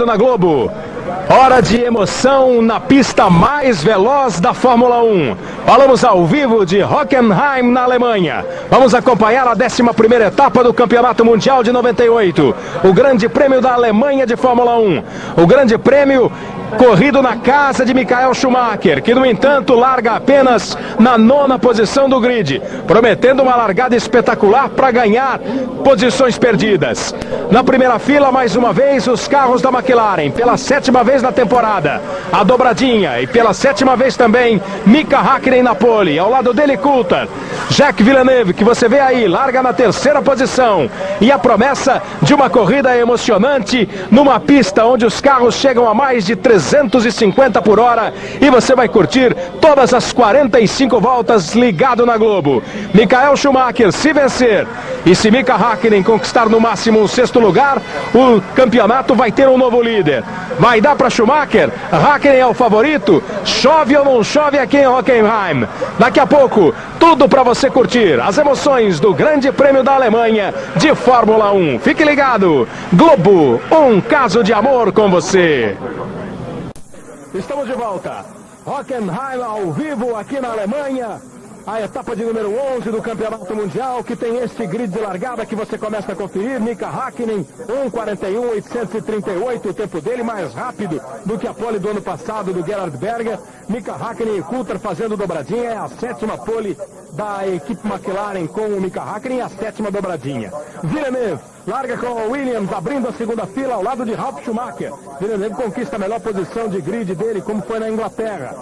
Na Globo, hora de emoção na pista mais veloz da Fórmula 1. Falamos ao vivo de Hockenheim, na Alemanha. Vamos acompanhar a 11ª etapa do Campeonato Mundial de 98. O Grande Prêmio da Alemanha de Fórmula 1. O Grande Prêmio corrido na casa de Michael Schumacher, que no entanto larga apenas na 9ª posição do grid, prometendo uma largada espetacular para ganhar posições perdidas. Na primeira fila, mais uma vez, os carros da McLaren, pela 7ª vez na temporada, a dobradinha, e pela 7ª vez também, Mika Häkkinen na pole, ao lado dele Coulthard. Jacques Villeneuve, que você vê aí, larga na 3ª posição, e a promessa de uma corrida emocionante numa pista onde os carros chegam a mais de 350 por hora, e você vai curtir todas as 45 voltas ligado na Globo. Michael Schumacher, se vencer, e se Mika Häkkinen conquistar no máximo um 6º lugar, o campeonato vai ter um novo líder. Vai dar para Schumacher? Häkkinen é o favorito? Chove ou não chove aqui em Hockenheim? Daqui a pouco, tudo para você curtir as emoções do Grande Prêmio da Alemanha de Fórmula 1. Fique ligado, Globo, um caso de amor com você. Estamos de volta. Hockenheim ao vivo aqui na Alemanha. A etapa de número 11 do Campeonato Mundial, que tem este grid de largada que você começa a conferir. Mika Häkkinen, 1:41.838, o tempo dele mais rápido do que a pole do ano passado do Gerhard Berger. Mika Häkkinen e Coulthard fazendo dobradinha, é a 7ª pole da equipe McLaren com o Mika Häkkinen, a 7ª dobradinha. Villeneuve larga com o Williams, abrindo a 2ª fila ao lado de Ralf Schumacher. Villeneuve conquista a melhor posição de grid dele, como foi na Inglaterra.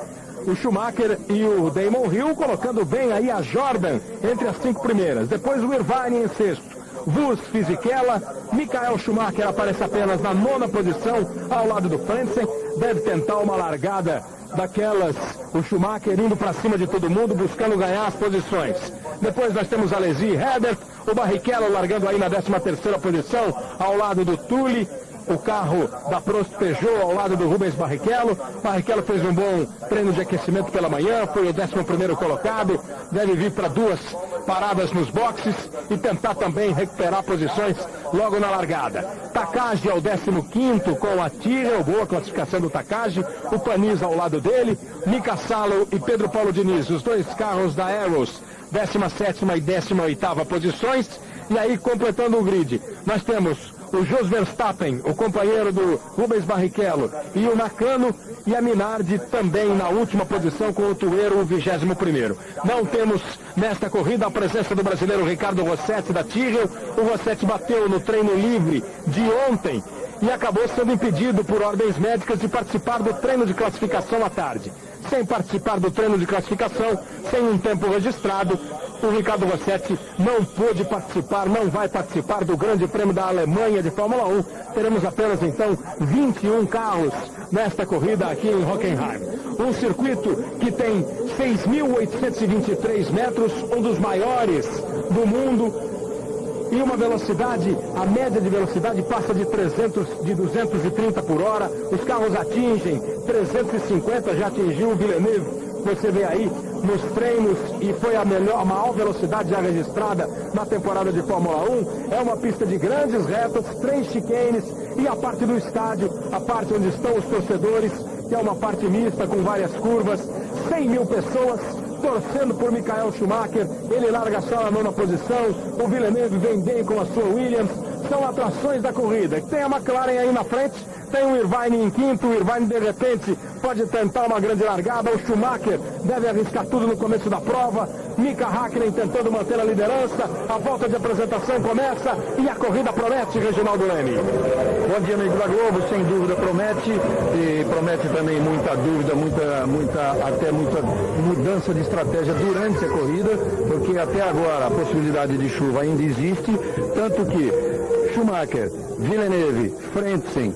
O Schumacher e o Damon Hill colocando bem aí a Jordan entre as 5 primeiras. Depois o Irvine em 6º. Wurz, Fisichella, Michael Schumacher aparece apenas na 9ª posição ao lado do Frentzen. Deve tentar uma largada daquelas, o Schumacher indo para cima de todo mundo, buscando ganhar as posições. Depois nós temos Alesi e Herbert, o Barrichello largando aí na 13ª posição ao lado do Tully. O carro da Prost Peugeot ao lado do Rubens Barrichello. Barrichello fez um bom treino de aquecimento pela manhã, foi o 11º colocado, deve vir para 2 paradas nos boxes e tentar também recuperar posições logo na largada. Takagi é o 15º com a Tyrrell, boa classificação do Takagi. O Paniza ao lado dele, Mika Salo e Pedro Paulo Diniz, os 2 carros da Arrows, 17ª e 18ª posições. E aí, completando o grid, nós temos o Jos Verstappen, o companheiro do Rubens Barrichello, e o Nakano e a Minardi também na última posição com o Tuero, o 21º. Não temos nesta corrida a presença do brasileiro Ricardo Rossetti da Tyrrell. O Rossetti bateu no treino livre de ontem e acabou sendo impedido por ordens médicas de participar do treino de classificação à tarde. Sem participar do treino de classificação, sem um tempo registrado, o Ricardo Rossetti não pôde participar, não vai participar do Grande Prêmio da Alemanha de Fórmula 1. Teremos apenas então 21 carros nesta corrida aqui em Hockenheim. Um circuito que tem 6.823 metros, um dos maiores do mundo. E uma velocidade, a média de velocidade passa de 230 por hora. Os carros atingem 350, já atingiu o Villeneuve. Você vê aí nos treinos, e foi a maior velocidade já registrada na temporada de Fórmula 1. É uma pista de grandes retas, 3 chicanes e a parte do estádio, a parte onde estão os torcedores, que é uma parte mista com várias curvas, 100.000 pessoas torcendo por Michael Schumacher. Ele larga só na 9ª posição, o Villeneuve vem bem com a sua Williams. São atrações da corrida. Tem a McLaren aí na frente, tem o Irvine em 5º, o Irvine de repente pode tentar uma grande largada, o Schumacher deve arriscar tudo no começo da prova. Mika Häkkinen tentando manter a liderança, a volta de apresentação começa e a corrida promete, Reginaldo Leme. Bom dia, amigo da Globo, sem dúvida promete, e promete também muita dúvida, até muita mudança de estratégia durante a corrida, porque até agora a possibilidade de chuva ainda existe, tanto que Schumacher, Villeneuve, Frentzen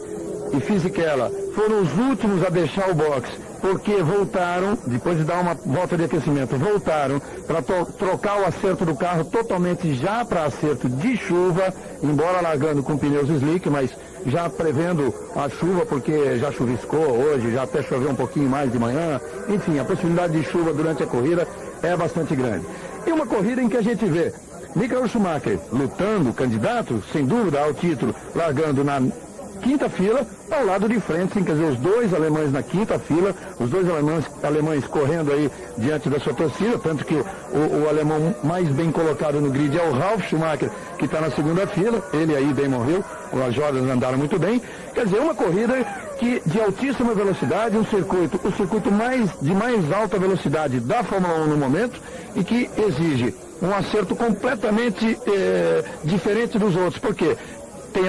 e Fisichella foram os últimos a deixar o box, porque voltaram, depois de dar uma volta de aquecimento, voltaram para trocar o acerto do carro totalmente já para acerto de chuva, embora largando com pneus slick, mas já prevendo a chuva, porque já chuviscou hoje, já até choveu um pouquinho mais de manhã. Enfim, a possibilidade de chuva durante a corrida é bastante grande. E uma corrida em que a gente vê Michael Schumacher lutando, candidato, sem dúvida, ao título, largando na quinta fila, ao lado de frente, quer dizer, os dois alemães na quinta fila, os dois alemães correndo aí diante da sua torcida, tanto que o alemão mais bem colocado no grid é o Ralf Schumacher, que está na segunda fila, ele aí, Damon Hill, as Jordan andaram muito bem, quer dizer, uma corrida de altíssima velocidade, o circuito de mais alta velocidade da Fórmula 1 no momento, e que exige um acerto completamente diferente dos outros, porque tem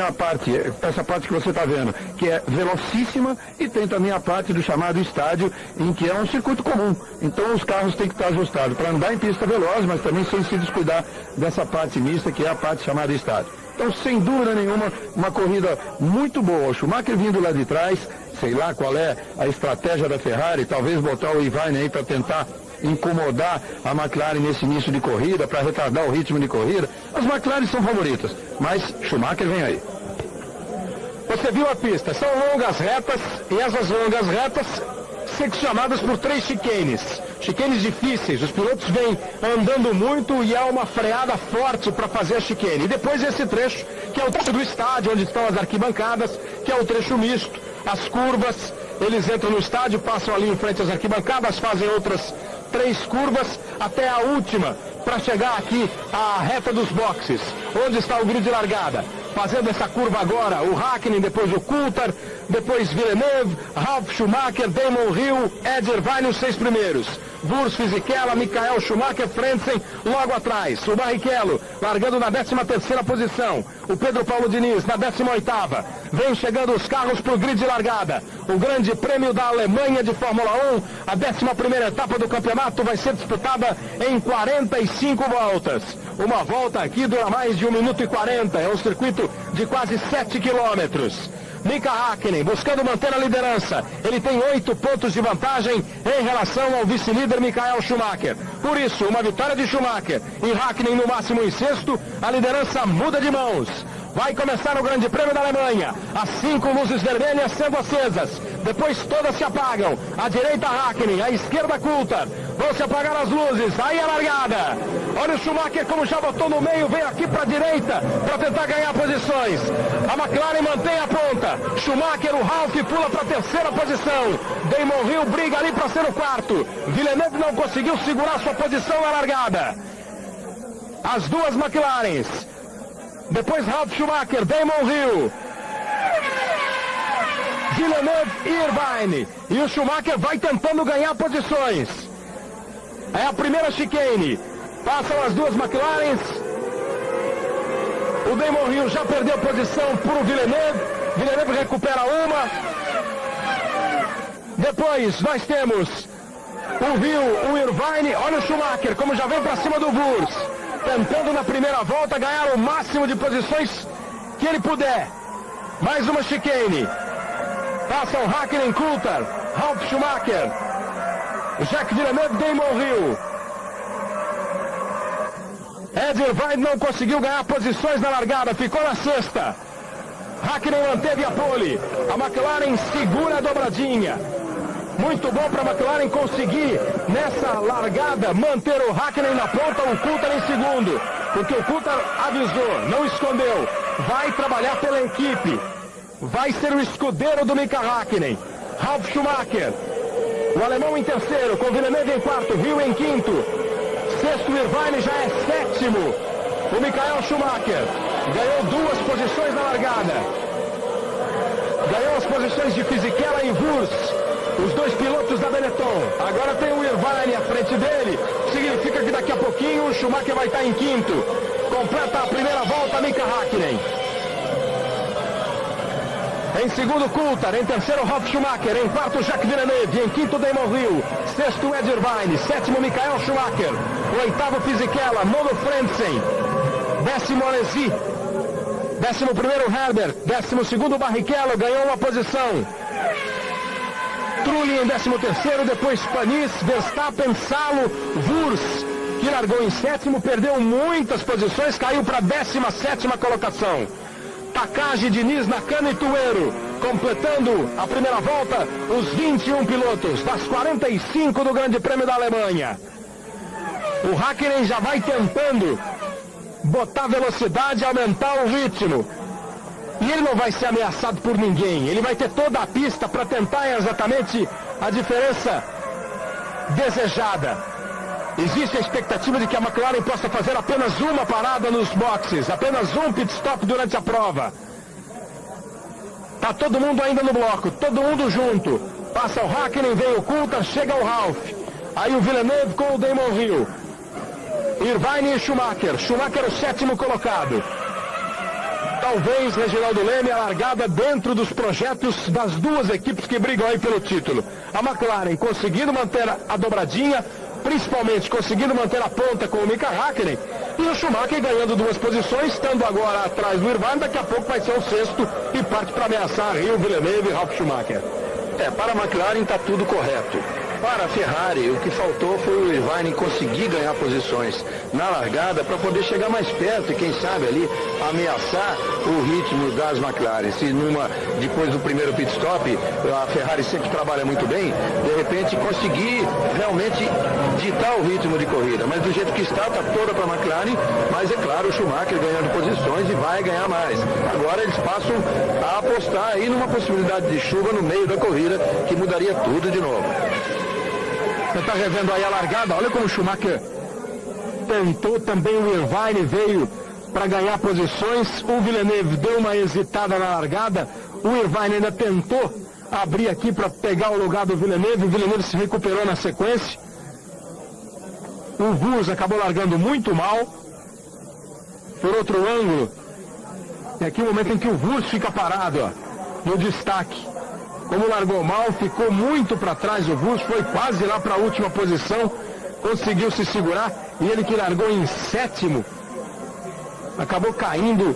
essa parte que você está vendo, que é velocíssima, e tem também a parte do chamado estádio, em que é um circuito comum. Então os carros têm que estar ajustados para andar em pista veloz, mas também sem se descuidar dessa parte mista, que é a parte chamada estádio. Então, sem dúvida nenhuma, uma corrida muito boa. O Schumacher vindo lá de trás, sei lá qual é a estratégia da Ferrari, talvez botar o Irvine aí para tentar incomodar a McLaren nesse início de corrida, para retardar o ritmo de corrida. As McLaren são favoritas, mas Schumacher vem aí. Você viu a pista, são longas retas, e essas longas retas seccionadas por 3 chicanes. Chicanes difíceis, os pilotos vêm andando muito e há uma freada forte para fazer a chicane. E depois esse trecho, que é o trecho do estádio, onde estão as arquibancadas, que é o trecho misto, as curvas, eles entram no estádio, passam ali em frente às arquibancadas, fazem outras 3 curvas, até a última, para chegar aqui à reta dos boxes, onde está o grid de largada. Fazendo essa curva agora, o Hakkinen, depois o Coulthard, depois Villeneuve, Ralf Schumacher, Damon Hill, Ed Irvine, os 6 primeiros. Wurz, Fisichella, Michael Schumacher, Frentzen, logo atrás. O Barrichello, largando na 13ª posição. O Pedro Paulo Diniz, na 18ª. Vem chegando os carros para o grid de largada. O Grande Prêmio da Alemanha de Fórmula 1, a 11ª etapa do campeonato vai ser disputada em 45 voltas. Uma volta aqui dura mais de 1 minuto e 40, é um circuito de quase 7 quilômetros. Mika Hakkinen buscando manter a liderança. Ele tem 8 pontos de vantagem em relação ao vice-líder Michael Schumacher. Por isso, uma vitória de Schumacher e Hakkinen no máximo em sexto, a liderança muda de mãos. Vai começar o Grande Prêmio da Alemanha. As 5 luzes vermelhas sendo acesas. Depois todas se apagam. À direita Hakkinen, à esquerda Coulthard. Vão se apagar as luzes. Aí a largada. Olha o Schumacher como já botou no meio. Vem aqui para a direita para tentar ganhar posições. A McLaren mantém a ponta. Schumacher, o Ralf pula para a 3ª posição. Damon Hill briga ali para ser o 4º. Villeneuve não conseguiu segurar sua posição na largada. As 2 McLarens. Depois Ralf Schumacher, Damon Hill, Villeneuve e Irvine. E o Schumacher vai tentando ganhar posições. É a primeira chicane. Passam as 2 McLarens. O Damon Hill já perdeu posição para o Villeneuve. Villeneuve recupera uma. Depois nós temos o Hill, o Irvine. Olha o Schumacher como já vem para cima do Wurz. Tentando na primeira volta ganhar o máximo de posições que ele puder. Mais uma chicane. Passam Hakkinen, Coulthard, Ralf Schumacher, Jacques Villeneuve, Damon Hill. Ed Irvine não conseguiu ganhar posições na largada, ficou na 6ª. Hakkinen manteve a pole. A McLaren segura a dobradinha. Muito bom para a McLaren conseguir, nessa largada, manter o Hakkinen na ponta, o Coulthard em segundo. Porque o Coulthard avisou, não escondeu. Vai trabalhar pela equipe. Vai ser o escudeiro do Mika Hakkinen. Ralf Schumacher. O alemão em 3º, com Villeneuve em 4º, Hill em 5º. 6º, Irvine já é 7º. O Michael Schumacher ganhou 2 posições na largada. Ganhou as posições de Fisichella e Wurz. Os 2 pilotos da Benetton. Agora tem o Irvine à frente dele. Significa que daqui a pouquinho o Schumacher vai estar em 5º. Completa a primeira volta Mika Hakkinen. Em segundo, Coulthard. Em terceiro, Ralf Schumacher. Em quarto, Jacques Villeneuve. Em quinto, Damon Hill. Sexto, Ed Irvine. Sétimo, Michael Schumacher. Oitavo, Fisichella. Nono, Frentzen. 10º, Alesi. 11º, Herbert. 12º, Barrichello. Ganhou uma posição. Trulli em 13º, depois Panis, Verstappen, Salo, Wurz, que largou em 7º, perdeu muitas posições, caiu para a 17ª colocação. Takagi, Diniz, Nakano e Tuero, completando a primeira volta, os 21 pilotos das 45 do Grande Prêmio da Alemanha. O Hakkinen já vai tentando botar velocidade e aumentar o ritmo. E ele não vai ser ameaçado por ninguém. Ele vai ter toda a pista para tentar exatamente a diferença desejada. Existe a expectativa de que a McLaren possa fazer apenas uma parada nos boxes, apenas um pit stop durante a prova. Tá todo mundo ainda no bloco, todo mundo junto. Passa o Hakkinen, vem o Coulthard, chega o Ralf. Aí o Villeneuve com o Damon Hill. Irvine e Schumacher. Schumacher o 7º colocado. Talvez, Reginaldo Leme, a largada dentro dos projetos das duas equipes que brigam aí pelo título. A McLaren conseguindo manter a dobradinha, principalmente conseguindo manter a ponta com o Mika Hakkinen, e o Schumacher ganhando 2 posições, estando agora atrás do Irvine, daqui a pouco vai ser o 6º e parte para ameaçar Rio, Villeneuve e Ralf Schumacher. Para a McLaren está tudo correto. Para a Ferrari, o que faltou foi o Irvine conseguir ganhar posições na largada para poder chegar mais perto e, quem sabe, ali ameaçar o ritmo das McLaren. Se depois do primeiro pit stop, a Ferrari sempre trabalha muito bem, de repente conseguir realmente ditar o ritmo de corrida. Mas do jeito que está toda para a McLaren, mas é claro, o Schumacher ganhando posições e vai ganhar mais. Agora eles passam a apostar aí numa possibilidade de chuva no meio da corrida, que mudaria tudo de novo. Você está revendo aí a largada, olha como o Schumacher tentou, também o Irvine veio para ganhar posições, o Villeneuve deu uma hesitada na largada, o Irvine ainda tentou abrir aqui para pegar o lugar do Villeneuve, o Villeneuve se recuperou na sequência, o Wurz acabou largando muito mal, por outro ângulo, e aqui o momento em que o Wurz fica parado, ó, no destaque. Como largou mal, ficou muito para trás o Wurz, foi quase lá para a última posição, conseguiu se segurar, e ele que largou em 7º, acabou caindo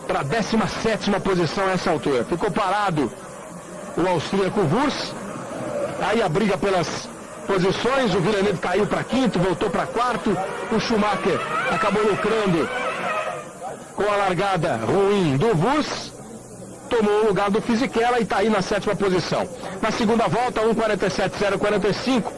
para a 17ª posição nessa altura. Ficou parado o austríaco Wurz, aí a briga pelas posições, o Villeneuve caiu para 5º, voltou para 4º, o Schumacher acabou lucrando com a largada ruim do Wurz, tomou o lugar do Fisichella e está aí na 7ª posição. Na segunda volta, 1:47.045,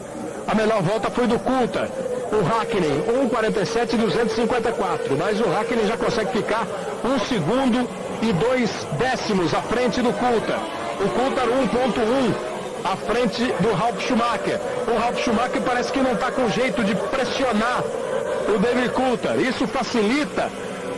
a melhor volta foi do Coulthard. O Hakkinen, 1:47.254, mas o Hakkinen já consegue ficar 1 segundo e 2 décimos à frente do Coulthard. O Coulthard 1.1 à frente do Ralf Schumacher. O Ralf Schumacher parece que não está com jeito de pressionar o David Coulthard. Isso facilita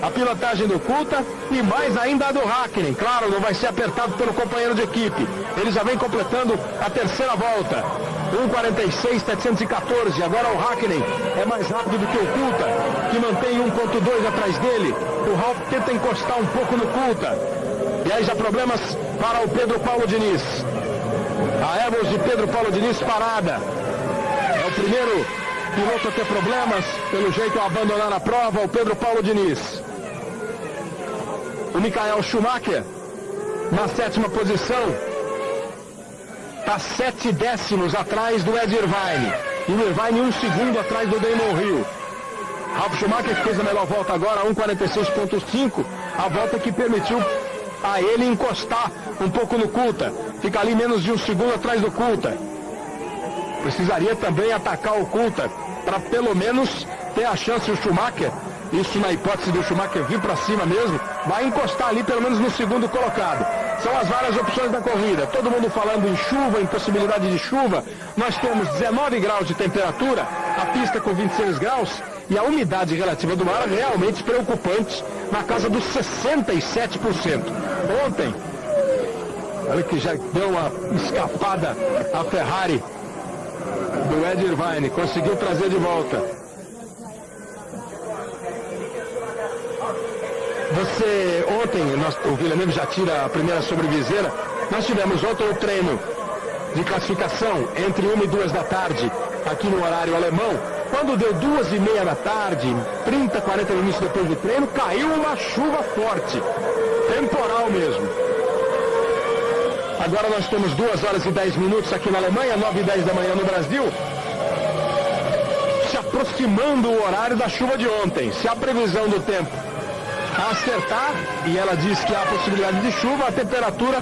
a pilotagem do Coulthard e mais ainda a do Hakkinen. Claro, não vai ser apertado pelo companheiro de equipe. Ele já vem completando a terceira volta. 1:46.714. Agora o Hakkinen é mais rápido do que o Coulthard, que mantém 1.2 atrás dele. O Ralf tenta encostar um pouco no Coulthard. E aí já problemas para o Pedro Paulo Diniz. A Evans de Pedro Paulo Diniz parada. É o primeiro piloto a ter problemas, pelo jeito a abandonar a prova, o Pedro Paulo Diniz. O Michael Schumacher, na 7ª posição, está 7 décimos atrás do Ed Irvine. E o Irvine 1 segundo atrás do Damon Hill. Ralf Schumacher fez a melhor volta agora, 1:46.5, a volta que permitiu a ele encostar um pouco no Coulthard. Fica ali menos de 1 segundo atrás do Coulthard. Precisaria também atacar o Coulthard para pelo menos ter a chance o Schumacher, isso na hipótese do Schumacher vir para cima mesmo, vai encostar ali pelo menos no segundo colocado. São as várias opções da corrida. Todo mundo falando em chuva, em possibilidade de chuva. Nós temos 19 graus de temperatura, a pista com 26 graus e a umidade relativa do ar realmente preocupante, na casa dos 67%. Ontem, olha que já deu uma escapada a Ferrari do Ed Irvine, conseguiu trazer de volta. Ontem, o Villeneuve já tira a primeira sobreviseira, nós tivemos ontem o treino de classificação entre 1 e 2 da tarde, aqui no horário alemão. Quando deu 2:30 da tarde, 30, 40 minutos depois do treino, caiu uma chuva forte, temporal mesmo. Agora nós temos 2h10 aqui na Alemanha, 9:10 da manhã no Brasil, se aproximando o horário da chuva de ontem. Se a previsão do tempo acertar, e ela diz que há possibilidade de chuva, a temperatura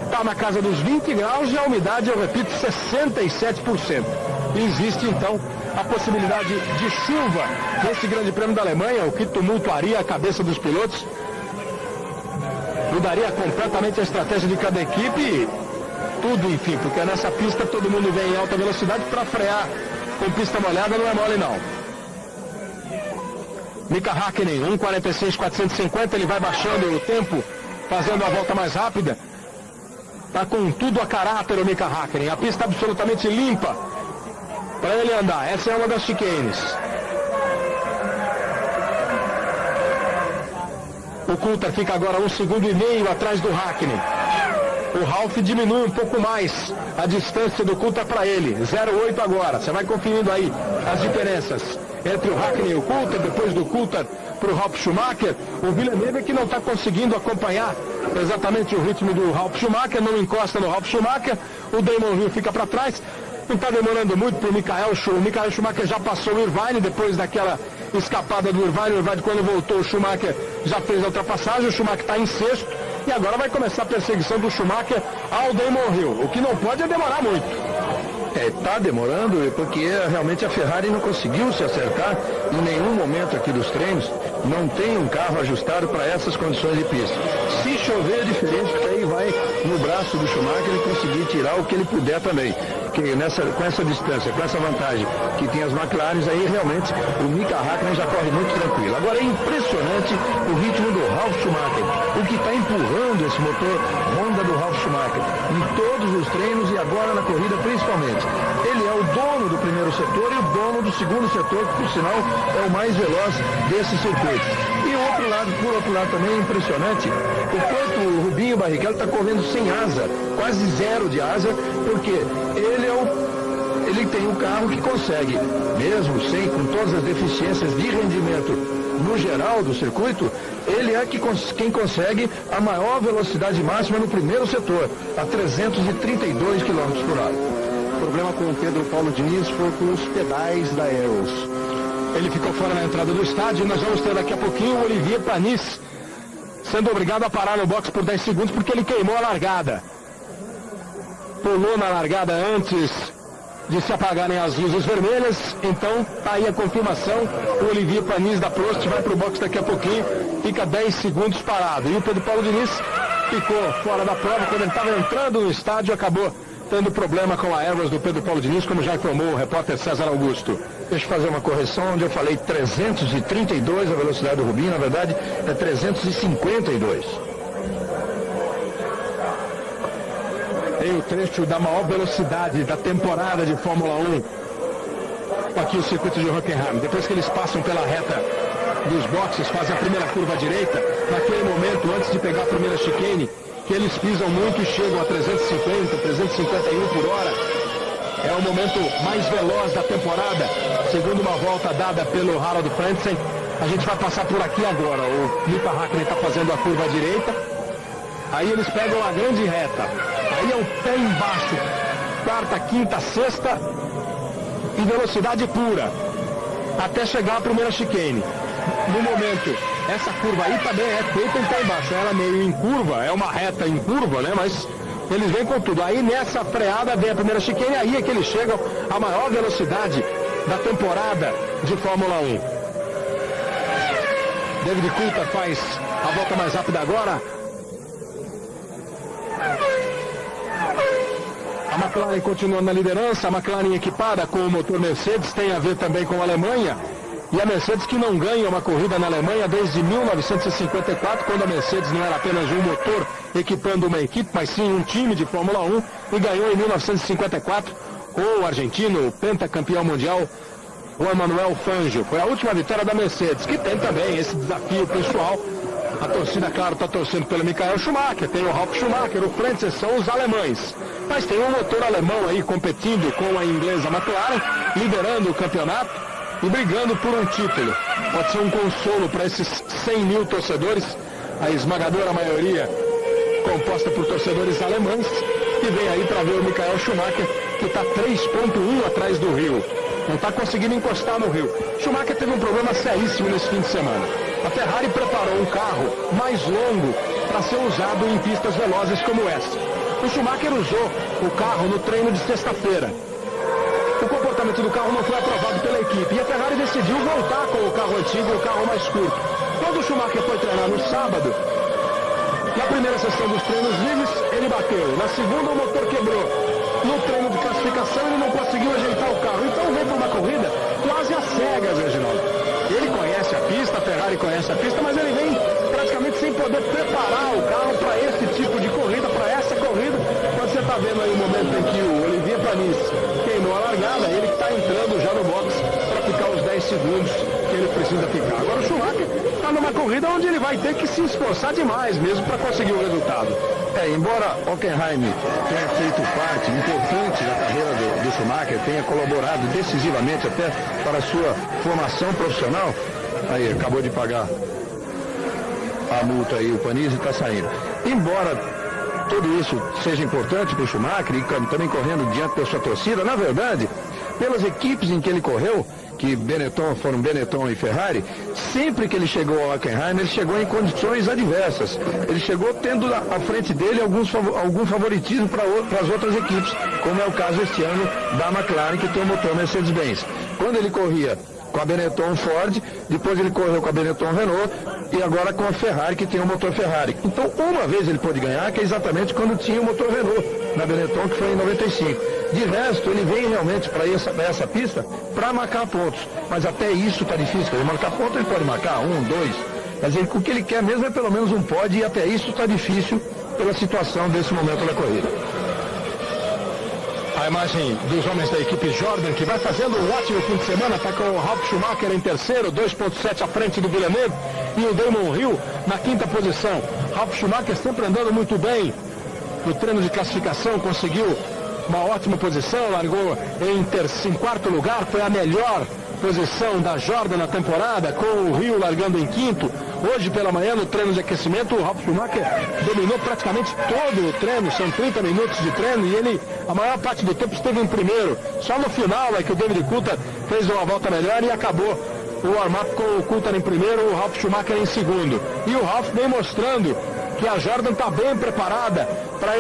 está na casa dos 20 graus e a umidade, eu repito, 67%. E existe então a possibilidade de chuva nesse Grande Prêmio da Alemanha, o que tumultuaria a cabeça dos pilotos. mudaria completamente a estratégia de cada equipe. Tudo, enfim, porque nessa pista todo mundo vem em alta velocidade para frear com pista molhada, não é mole não. Mika Häkkinen, 1:46.450, ele vai baixando o tempo, fazendo a volta mais rápida. Tá com tudo a caráter o Mika Häkkinen, a pista absolutamente limpa para ele andar. Essa é uma das chicanes. O Coulthard fica agora 1,5 segundos atrás do Häkkinen. O Ralf diminui um pouco mais a distância do Coulthard para ele. 0,8 agora. Você vai conferindo aí as diferenças entre o Häkkinen e o Coulthard, depois do Coulthard para o Ralf Schumacher. O Villeneuve que não está conseguindo acompanhar exatamente o ritmo do Ralf Schumacher, não encosta no Ralf Schumacher. O Damon Hill fica para trás. Não está demorando muito para o Michael Schumacher já passou o Irvine depois daquela escapada do Irvine. O Irvine, quando voltou, o Schumacher já fez a ultrapassagem. O Schumacher está em sexto e agora vai começar a perseguição do Schumacher ao Damon Hill. O que não pode é demorar muito. Está demorando porque realmente a Ferrari não conseguiu se acertar em nenhum momento aqui dos treinos. Não tem um carro ajustado para essas condições de pista. Se chover é diferente, porque aí vai no braço do Schumacher ele conseguir tirar o que ele puder também. Porque com essa distância, com essa vantagem que tem as McLaren, aí realmente o Mika Häkkinen já corre muito tranquilo. Agora é impressionante o ritmo do Ralf Schumacher, o que está empurrando esse motor Honda do Ralf Schumacher em todos os treinos e agora na corrida principalmente. Ele é o dono do primeiro setor e o dono do segundo setor, que por sinal é o mais veloz desse circuito. E por outro lado também é impressionante o quanto o Rubinho Barrichello está correndo sem asa, quase zero de asa, porque ele tem um carro que consegue, mesmo com todas as deficiências de rendimento no geral do circuito, ele é quem consegue a maior velocidade máxima no primeiro setor, a 332 km por hora. O problema com o Pedro Paulo Diniz foi com os pedais da Arrows. Ele ficou fora na entrada do estádio e nós vamos ter daqui a pouquinho o Olivier Panis sendo obrigado a parar no box por 10 segundos porque ele queimou a largada. Pulou na largada antes de se apagarem as luzes vermelhas, então tá aí a confirmação. O Olivier Panis da Prost vai para o box daqui a pouquinho, fica 10 segundos parado. E o Pedro Paulo Diniz ficou fora da prova quando ele estava entrando no estádio, acabou tendo problema com a Arrows do Pedro Paulo Diniz, como já informou o repórter César Augusto. Deixa eu fazer uma correção, onde eu falei 332 a velocidade do Rubinho, na verdade é 352. Tem o trecho da maior velocidade da temporada de Fórmula 1, aqui o circuito de Hockenheim. Depois que eles passam pela reta dos boxes, fazem a primeira curva à direita, naquele momento, antes de pegar a primeira chicane, que eles pisam muito e chegam a 350, 351 por hora. É o momento mais veloz da temporada, segundo uma volta dada pelo Harold Frentzen. A gente vai passar por aqui agora. O Mika Häkkinen está fazendo a curva à direita. Aí eles pegam a grande reta. Aí é o pé embaixo, quarta, quinta, sexta e velocidade pura, até chegar a primeira chicane. No momento, essa curva aí também é feita em pé embaixo. Ela meio em curva, é uma reta em curva, né? Mas eles vêm com tudo. Aí nessa freada vem a primeira chicane, aí é que eles chegam à maior velocidade da temporada de Fórmula 1. David Coulthard faz a volta mais rápida agora. A McLaren continua na liderança, a McLaren equipada com o motor Mercedes, tem a ver também com a Alemanha. E a Mercedes que não ganha uma corrida na Alemanha desde 1954, quando a Mercedes não era apenas um motor equipando uma equipe, mas sim um time de Fórmula 1, e ganhou em 1954 com o argentino, o pentacampeão mundial, Juan Manuel Fangio. Foi a última vitória da Mercedes, que tem também esse desafio pessoal. A torcida, claro, está torcendo pelo Michael Schumacher, tem o Ralf Schumacher, o Frentzen, são os alemães. Mas tem um motor alemão aí competindo com a inglesa McLaren, liderando o campeonato e brigando por um título. Pode ser um consolo para esses 100 mil torcedores, a esmagadora maioria composta por torcedores alemães, que vem aí para ver o Michael Schumacher, que está 3,1 atrás do Rio. Não está conseguindo encostar no Rio. Schumacher teve um problema seríssimo nesse fim de semana. A Ferrari preparou um carro mais longo para ser usado em pistas velozes como essa. O Schumacher usou o carro no treino de sexta-feira. O comportamento do carro não foi aprovado pela equipe e a Ferrari decidiu voltar com o carro antigo, o carro mais curto. Quando o Schumacher foi treinar no sábado, Na primeira sessão dos treinos livres, ele bateu. Na segunda, o motor quebrou. No treino de classificação, ele não conseguiu ajeitar o carro. Então vem para uma corrida quase às cegas, Reginaldo. Ele conhece a pista, a Ferrari conhece a pista, mas ele vem praticamente sem poder preparar o carro para esse tipo de corrida, para essa corrida. Quando você está vendo aí o momento em que o Olivier Panis queimou a largada, ele que está entrando já no box para ficar os 10 segundos que ele precisa ficar. Agora o Schumacher está numa corrida onde ele vai ter que se esforçar demais mesmo para conseguir o resultado. Embora Hockenheim tenha feito parte importante da carreira do Schumacher, tenha colaborado decisivamente até para a sua formação profissional, aí acabou de pagar a multa aí, o Panis está saindo. Embora tudo isso seja importante para o Schumacher e também correndo diante da sua torcida, na verdade, pelas equipes em que ele correu, que foram Benetton e Ferrari, sempre que ele chegou ao Hockenheim, ele chegou em condições adversas. Ele chegou tendo à frente dele algum favoritismo para as outras equipes, como é o caso este ano da McLaren, que tem o motor Mercedes-Benz. Quando ele corria com a Benetton Ford, depois ele correu com a Benetton Renault e agora com a Ferrari, que tem o motor Ferrari. Então, uma vez ele pôde ganhar, que é exatamente quando tinha o motor Renault na Benetton, que foi em 95. De resto, ele vem realmente para essa pista para marcar pontos. Mas até isso está difícil. Ele marcar pontos, ele pode marcar 1, 2. Mas o que ele quer mesmo é pelo menos um pódio, e até isso está difícil pela situação desse momento da corrida. A imagem dos homens da equipe Jordan, que vai fazendo um ótimo fim de semana, está com o Ralf Schumacher em terceiro, 2,7 à frente do Villeneuve, e o Damon Hill na quinta posição. Ralf Schumacher sempre andando muito bem no treino de classificação, conseguiu uma ótima posição, largou em quarto lugar, foi a melhor posição da Jordan na temporada, com o Hill largando em quinto. Hoje pela manhã, no treino de aquecimento, o Ralf Schumacher dominou praticamente todo o treino, são 30 minutos de treino, e ele, a maior parte do tempo, esteve em primeiro. Só no final é que o David Coulthard fez uma volta melhor e acabou o warm-up com o Coulthard em primeiro, o Ralf Schumacher em segundo. E o Ralf vem mostrando que a Jordan está bem preparada para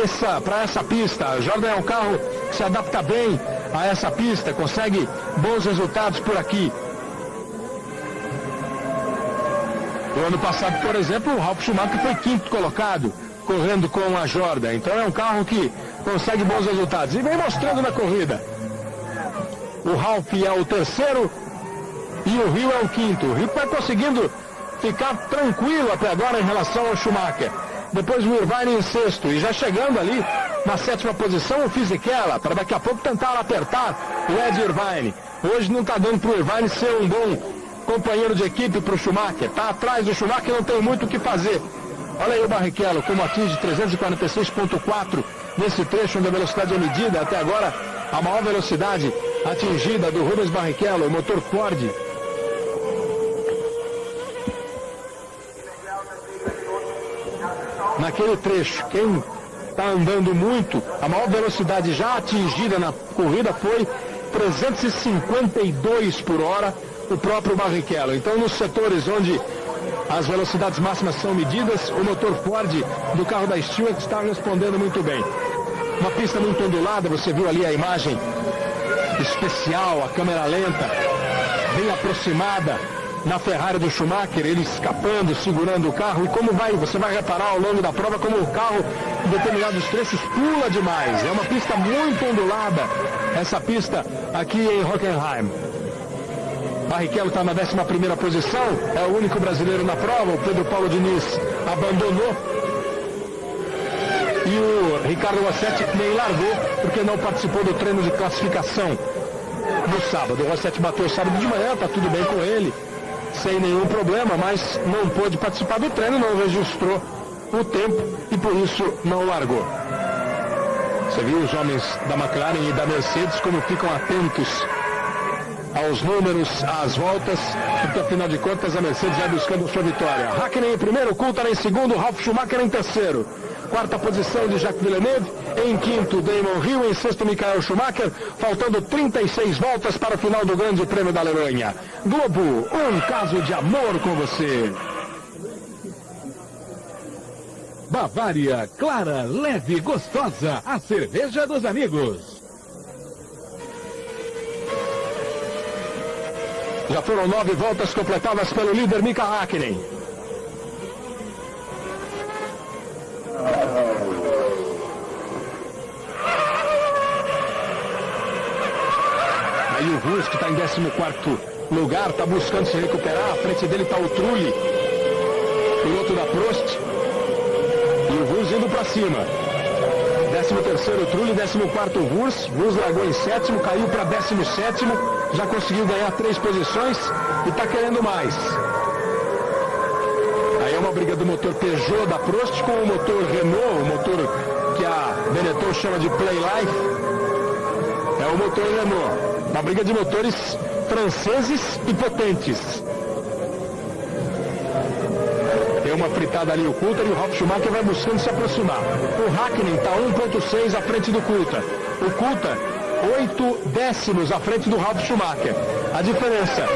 essa pista. A Jordan é um carro que se adapta bem a essa pista, consegue bons resultados por aqui. No ano passado, por exemplo, o Ralf Schumacher foi quinto colocado, correndo com a Jordan. Então é um carro que consegue bons resultados. E vem mostrando na corrida. O Ralf é o terceiro e o Hill é o quinto. O Hill vai conseguindo ficar tranquilo até agora em relação ao Schumacher. Depois o Irvine em sexto, e já chegando ali na sétima posição o Fisichella, para daqui a pouco tentar apertar o Ed Irvine. Hoje não está dando para o Irvine ser um bom companheiro de equipe para o Schumacher. Está atrás do Schumacher, não tem muito o que fazer. Olha aí o Barrichello, como atinge 346,4 nesse trecho onde a velocidade é medida. Até agora, a maior velocidade atingida do Rubens Barrichello, o motor Ford. Naquele trecho, quem está andando muito, a maior velocidade já atingida na corrida foi 352 por hora, o próprio Barrichello. Então, nos setores onde as velocidades máximas são medidas, o motor Ford do carro da Stewart está respondendo muito bem. Uma pista muito ondulada, você viu ali a imagem especial, a câmera lenta, bem aproximada na Ferrari do Schumacher, ele escapando, segurando o carro. E como você vai reparar ao longo da prova como o carro em determinados trechos pula demais. É uma pista muito ondulada, essa pista aqui em Hockenheim. Barrichello está na 11ª posição, é o único brasileiro na prova. O Pedro Paulo Diniz abandonou e o Ricardo Rossetti nem largou porque não participou do treino de classificação no sábado. O Rossetti bateu sábado de manhã, está tudo bem com ele, sem nenhum problema, mas não pôde participar do treino, não registrou o tempo e por isso não largou. Você viu os homens da McLaren e da Mercedes como ficam atentos aos números, às voltas, porque afinal de contas a Mercedes vai buscando sua vitória. Hakkinen em primeiro, Coulthard em segundo, Ralf Schumacher em terceiro. Quarta posição de Jacques Villeneuve, em quinto Damon Hill, em sexto Michael Schumacher, faltando 36 voltas para o final do Grande Prêmio da Alemanha. Globo, um caso de amor com você. Bavária, clara, leve, gostosa, a cerveja dos amigos. Já foram 9 voltas completadas pelo líder Mika Hakkinen. Aí o Wurz, que está em 14º lugar, está buscando se recuperar. À frente dele está o Trulli, piloto da Prost. E o Wurz indo para cima. 13º Trulli, 14º Wurz. Wurz largou em 7º, caiu para 17º. Já conseguiu ganhar 3 posições e está querendo mais. Aí é uma briga do motor Peugeot da Prost com o motor Renault, o motor que a Benetton chama de Playlife. É o motor Renault. Uma briga de motores franceses e potentes. Tem uma fritada ali o Coulter e o Ralf Schumacher vai buscando se aproximar. O Hakkinen está 1,6 à frente do Coulter. O Coulter 8 décimos à frente do Ralf Schumacher. A diferença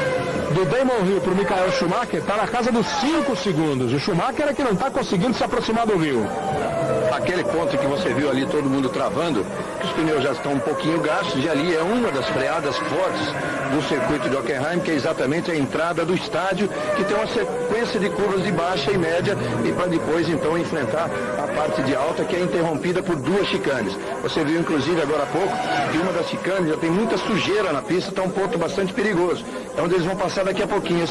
do Damon Hill para o Michael Schumacher está na casa dos 5 segundos. O Schumacher é que não está conseguindo se aproximar do Hill. Aquele ponto que você viu ali todo mundo travando, que os pneus já estão um pouquinho gastos, e ali é uma das freadas fortes do circuito de Hockenheim, que é exatamente a entrada do estádio, que tem uma sequência de curvas de baixa e média, e para depois então enfrentar a parte de alta, que é interrompida por 2 chicanes. Você viu inclusive agora há pouco que uma das chicanes já tem muita sujeira na pista, está um ponto bastante perigoso. É onde eles vão passar daqui a pouquinho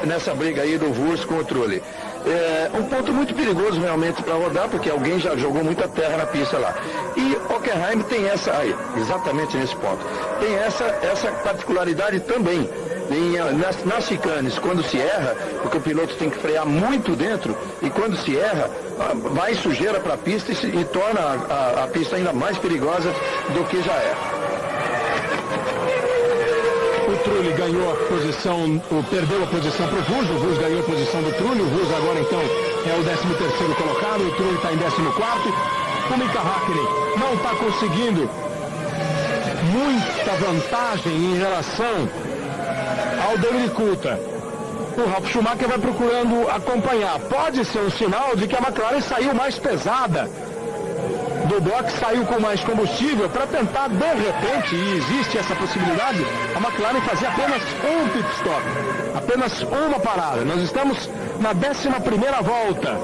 nessa briga aí do Wurz com o Trulli. É um ponto muito perigoso realmente para rodar, porque alguém já jogou muita terra na pista lá. E Hockenheim tem essa aí, exatamente nesse ponto. Tem essa particularidade também. Nas chicanes, quando se erra, porque o piloto tem que frear muito dentro, e quando se erra, vai sujeira para a pista e torna a pista ainda mais perigosa do que já é. O Trulli ganhou a posição, perdeu a posição para o Wurz ganhou a posição do Trulli, o Wurz agora então é o 13º colocado, o Trulli está em 14º, o Mika Hakkinen não está conseguindo muita vantagem em relação ao David Coulter. O Ralf Schumacher vai procurando acompanhar, pode ser um sinal de que a McLaren saiu mais pesada do box, saiu com mais combustível para tentar, de repente, e existe essa possibilidade, a McLaren fazer apenas um pit stop, apenas uma parada. Nós estamos na 11ª volta,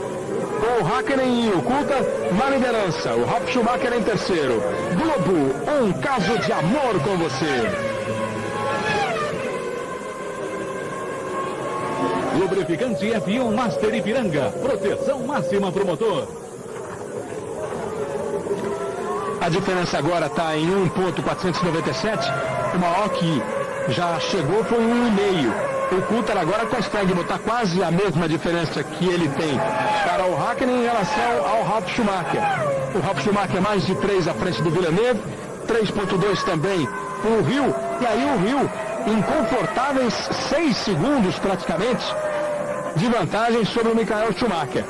com o Hakkinen e o Coulter na liderança, o Ralf Schumacher em terceiro. Globo, um caso de amor com você. Lubrificante F1 Master Ipiranga, proteção máxima para o motor. A diferença agora está em 1,497. O maior que já chegou foi 1,5. O Coulter agora consegue botar quase a mesma diferença que ele tem para o Hakkinen em relação ao Ralf Schumacher. O Ralf Schumacher mais de 3 à frente do Villeneuve, 3,2 também o Hill. E aí o Hill em confortáveis 6 segundos praticamente de vantagem sobre o Michael Schumacher.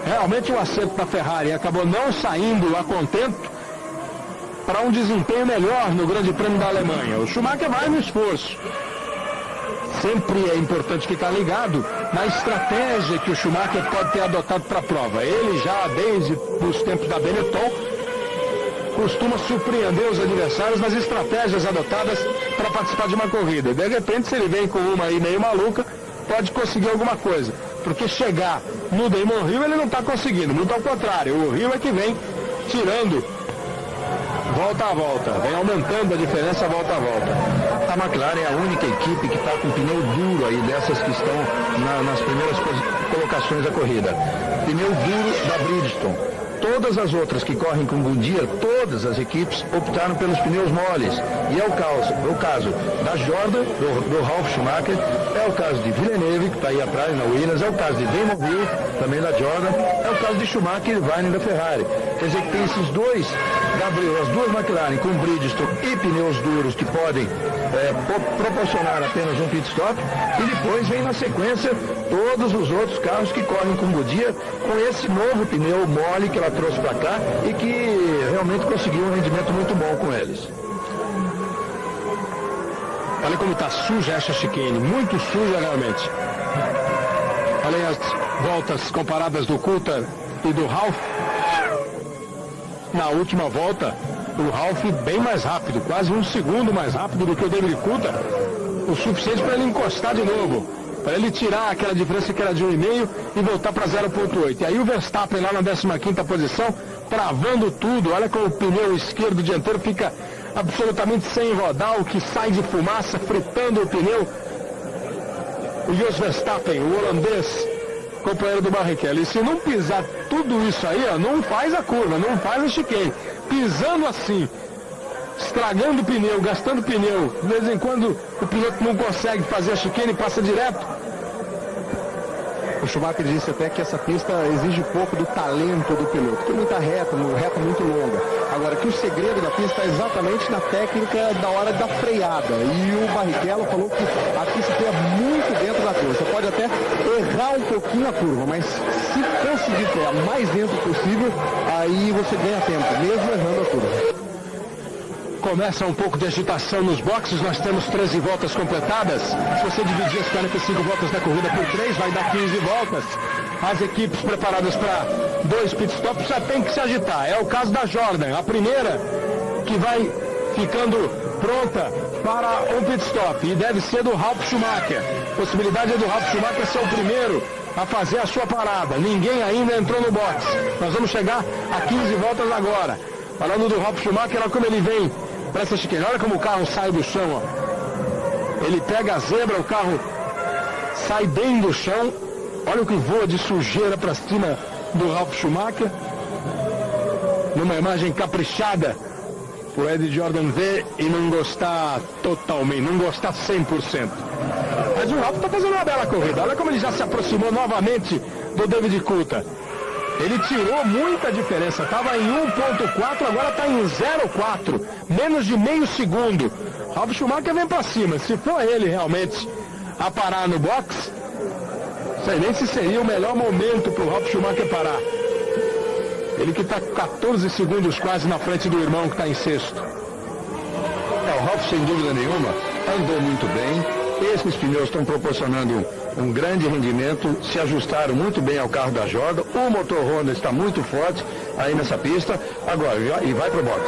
Realmente o acerto da Ferrari acabou não saindo a contento para um desempenho melhor no Grande Prêmio da Alemanha. O Schumacher vai no esforço. Sempre é importante ficar ligado na estratégia que o Schumacher pode ter adotado para a prova. Ele já, desde os tempos da Benetton, costuma surpreender os adversários nas estratégias adotadas para participar de uma corrida. De repente, se ele vem com uma aí meio maluca, pode conseguir alguma coisa. Porque chegar no Damon Hill ele não está conseguindo. Muito ao contrário, o Hill é que vem tirando volta a volta, vem aumentando a diferença volta a volta. A McLaren é a única equipe que está com pneu duro aí, dessas que estão nas primeiras colocações da corrida. Pneu duro da Bridgestone. Todas as outras que correm com Goodyear, todas as equipes optaram pelos pneus moles. E é o caso da Jordan, do Ralf Schumacher, é o caso de Villeneuve, que está aí atrás na Williams, é o caso de Damon Hill, também da Jordan, é o caso de Schumacher e Weiner da Ferrari. Quer dizer que tem esses dois, as duas McLaren com Bridgestone e pneus duros que podem proporcionar apenas um pit stop, e depois vem na sequência todos os outros carros que correm com Goodyear, com esse novo pneu mole que ela trouxe para cá e que realmente conseguiu um rendimento muito bom com eles. Olha como está suja essa chicane, muito suja realmente. Olha as voltas comparadas do Coulter e do Ralf. Na última volta, o Ralf bem mais rápido, quase 1 segundo mais rápido do que o David Coulter, o suficiente para ele encostar de novo, para ele tirar aquela diferença que era de 1,5 e voltar para 0,8. E aí o Verstappen lá na 15ª posição, travando tudo. Olha como o pneu esquerdo dianteiro fica absolutamente sem rodar, o que sai de fumaça, fritando o pneu. O Jos Verstappen, o holandês, companheiro do Barrichello. E se não pisar tudo isso aí, ó, não faz a curva, não faz a chicane. Pisando assim, estragando o pneu, gastando pneu. De vez em quando o piloto não consegue fazer a chicane e passa direto. O Schumacher disse até que essa pista exige pouco do talento do piloto. Tem muita reta muito longa. Agora, que o segredo da pista é exatamente na técnica da hora da freada. E o Barrichello falou que a pista fica muito dentro da curva. Você pode até errar um pouquinho a curva, mas se conseguir frear mais dentro possível, aí você ganha tempo, mesmo errando a curva. Começa um pouco de agitação nos boxes, nós temos 13 voltas completadas. Se você dividir as 45 voltas da corrida por 3, vai dar 15 voltas. As equipes preparadas para 2 pitstops já tem que se agitar. É o caso da Jordan, a primeira que vai ficando pronta para um pitstop. E deve ser do Ralf Schumacher. Possibilidade é do Ralf Schumacher ser o primeiro a fazer a sua parada. Ninguém ainda entrou no box. Nós vamos chegar a 15 voltas agora. Falando do Ralf Schumacher, olha como ele vem para essa chicane. Olha como o carro sai do chão, ó. Ele pega a zebra, o carro sai bem do chão. Olha o que voa de sujeira para cima do Ralf Schumacher. Numa imagem caprichada, o Ed Jordan vê e não gostar totalmente, não gostar 100%. Mas o Ralf está fazendo uma bela corrida. Olha como ele já se aproximou novamente do David Coulthard. Ele tirou muita diferença, estava em 1.4, agora está em 0.4, menos de meio segundo. Ralf Schumacher vem para cima. Se for ele realmente a parar no box, sei nem se seria o melhor momento para o Ralf Schumacher parar. Ele que está 14 segundos quase na frente do irmão que está em sexto. O Ralf, sem dúvida nenhuma, andou muito bem. Esses pneus estão proporcionando um grande rendimento, se ajustaram muito bem ao carro da Jordan. O motor Honda está muito forte aí nessa pista. Agora, e vai para o box.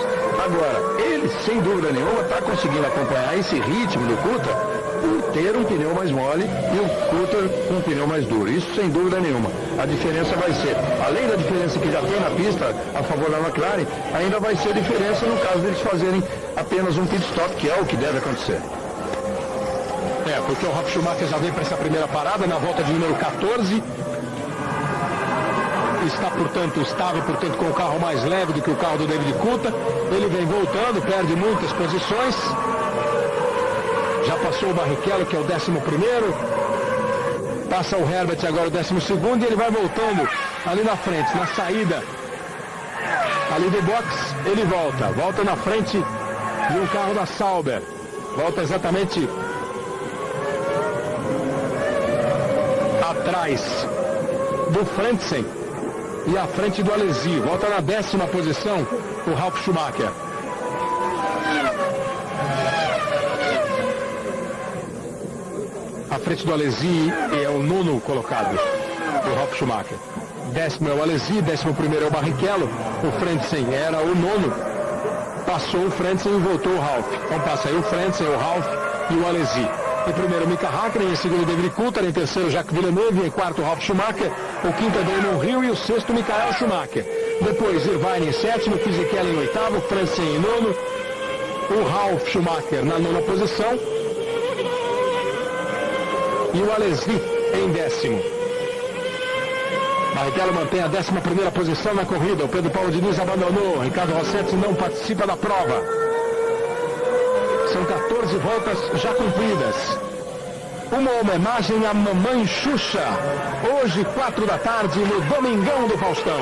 Agora, ele, sem dúvida nenhuma, está conseguindo acompanhar esse ritmo do Coulthard por ter um pneu mais mole e o Coulthard com um pneu mais duro. Isso sem dúvida nenhuma. A diferença vai ser, além da diferença que já tem na pista a favor da McLaren, ainda vai ser a diferença no caso deles fazerem apenas um pit stop, que é o que deve acontecer. Porque o Ralf Schumacher já vem para essa primeira parada na volta de número 14. Estava, portanto, com o carro mais leve do que o carro do David Coulthard. Ele vem voltando, perde muitas posições. Já passou o Barrichello, que é o 11º. Passa o Herbert agora o 12º e ele vai voltando ali na frente, na saída ali do box. Ele volta na frente de um carro da Sauber. Volta exatamente atrás do Frentzen e à frente do Alesi. Volta na 10ª posição o Ralf Schumacher. À frente do Alesi é o 9º colocado, o Ralf Schumacher. 10º é o Alesi, 11º é o Barrichello. O Frentzen era o 9º. Passou o Frentzen e voltou o Ralf. Então passa aí o Frentzen, o Ralf e o Alesi. Em primeiro, Mika Häkkinen, em segundo, David Coulthard, em terceiro, Jacques Villeneuve, em quarto, Ralf Schumacher, o quinto é Damon Hill e o sexto, Michael Schumacher. Depois, Irvine em sétimo, Fisichella em oitavo, Frentzen em nono, o Ralf Schumacher na 9ª posição e o Alesi em 10º. Barrichello mantém a 11ª posição na corrida. O Pedro Paulo Diniz abandonou. Ricardo Rossetti não participa da prova. São 14 voltas já cumpridas. Uma homenagem à mamãe Xuxa. Hoje, 4 da tarde, no Domingão do Faustão.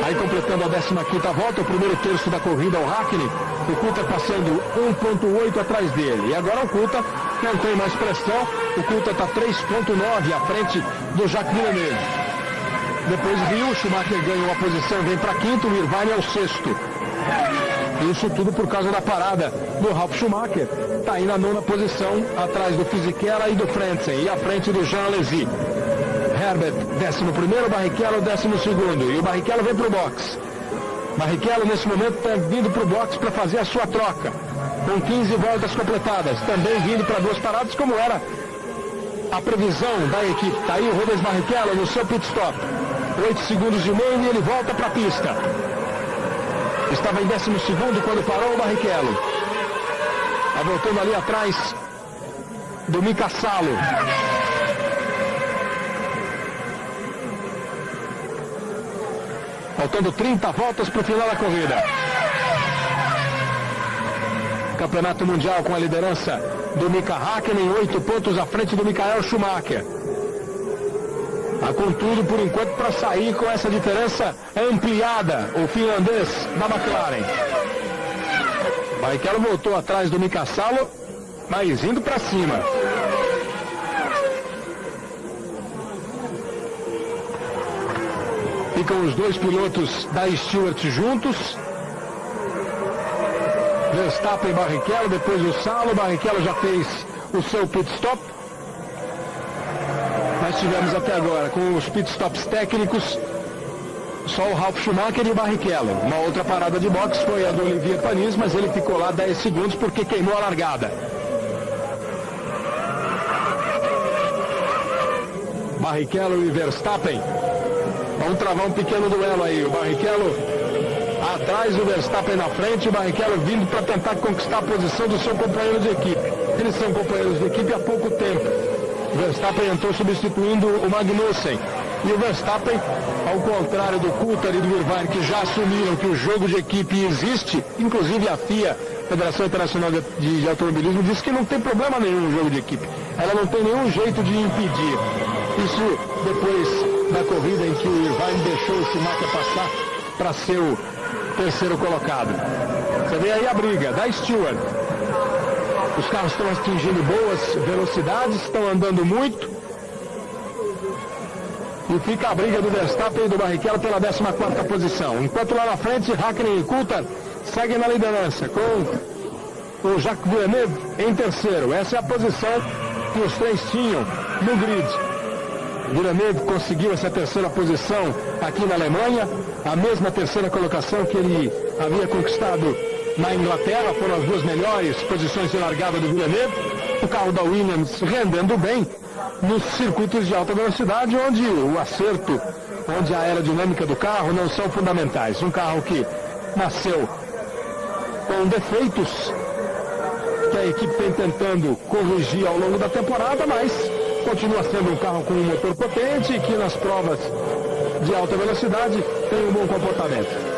Aí, completando a 15ª volta, o primeiro terço da corrida, o Häkkinen. O Coulthard passando 1.8 atrás dele. E agora o Coulthard não tem mais pressão. O Coulthard está 3.9 à frente do Jacques Villeneuve. Depois viu, o Schumacher ganha uma posição, vem para quinto, o Irvine é o sexto. Isso tudo por causa da parada do Ralf Schumacher. Está aí na 9ª posição, atrás do Fisichella e do Frentzen, e à frente do Jean Alesi. Herbert, 11º, Barrichello, 12º. E o Barrichello vem para o box. Barrichello, nesse momento, está vindo para o box para fazer a sua troca. Com 15 voltas completadas. Também vindo para 2 paradas, como era a previsão da equipe. Está aí o Rubens Barrichello no seu pit stop. 8 segundos e meio e ele volta para a pista. Estava em 12º quando parou o Barrichello. Voltando ali atrás do Mika Salo. Faltando 30 voltas para o final da corrida. Campeonato Mundial com a liderança do Mika Häkkinen, 8 pontos à frente do Michael Schumacher. Contudo, por enquanto, para sair com essa diferença ampliada, o finlandês da McLaren. Barrichello voltou atrás do Mika Salo, mas indo para cima. Ficam os dois pilotos da Stewart juntos. Verstappen e Barrichello, depois o Salo. Barrichello já fez o seu pit stop. Nós tivemos até agora, com os pit stops técnicos, só o Ralf Schumacher e o Barrichello. Uma outra parada de boxe foi a do Olivier Panis, mas ele ficou lá 10 segundos porque queimou a largada. Barrichello e Verstappen vão travar um pequeno duelo aí. O Barrichello atrás, o Verstappen na frente, o Barrichello vindo para tentar conquistar a posição do seu companheiro de equipe. Eles são companheiros de equipe há pouco tempo. O Verstappen entrou substituindo o Magnussen. E o Verstappen, ao contrário do Coulthard e do Irvine, que já assumiram que o jogo de equipe existe, inclusive a FIA, Federação Internacional de Automobilismo, disse que não tem problema nenhum no jogo de equipe. Ela não tem nenhum jeito de impedir. Isso depois da corrida em que o Irvine deixou o Schumacher passar para ser o terceiro colocado. Você vê aí a briga da Stewart. Os carros estão atingindo boas velocidades, estão andando muito. E fica a briga do Verstappen e do Barrichello pela 14ª posição. Enquanto lá na frente, Häkkinen e Coulthard seguem na liderança, com o Jacques Villeneuve em terceiro. Essa é a posição que os três tinham no grid. Villeneuve conseguiu essa terceira posição aqui na Alemanha, a mesma terceira colocação que ele havia conquistado na Inglaterra. Foram as duas melhores posições de largada do Villeneuve. O carro da Williams rendendo bem nos circuitos de alta velocidade, onde o acerto, onde a aerodinâmica do carro não são fundamentais. Um carro que nasceu com defeitos que a equipe vem tentando corrigir ao longo da temporada, mas continua sendo um carro com um motor potente, que nas provas de alta velocidade tem um bom comportamento.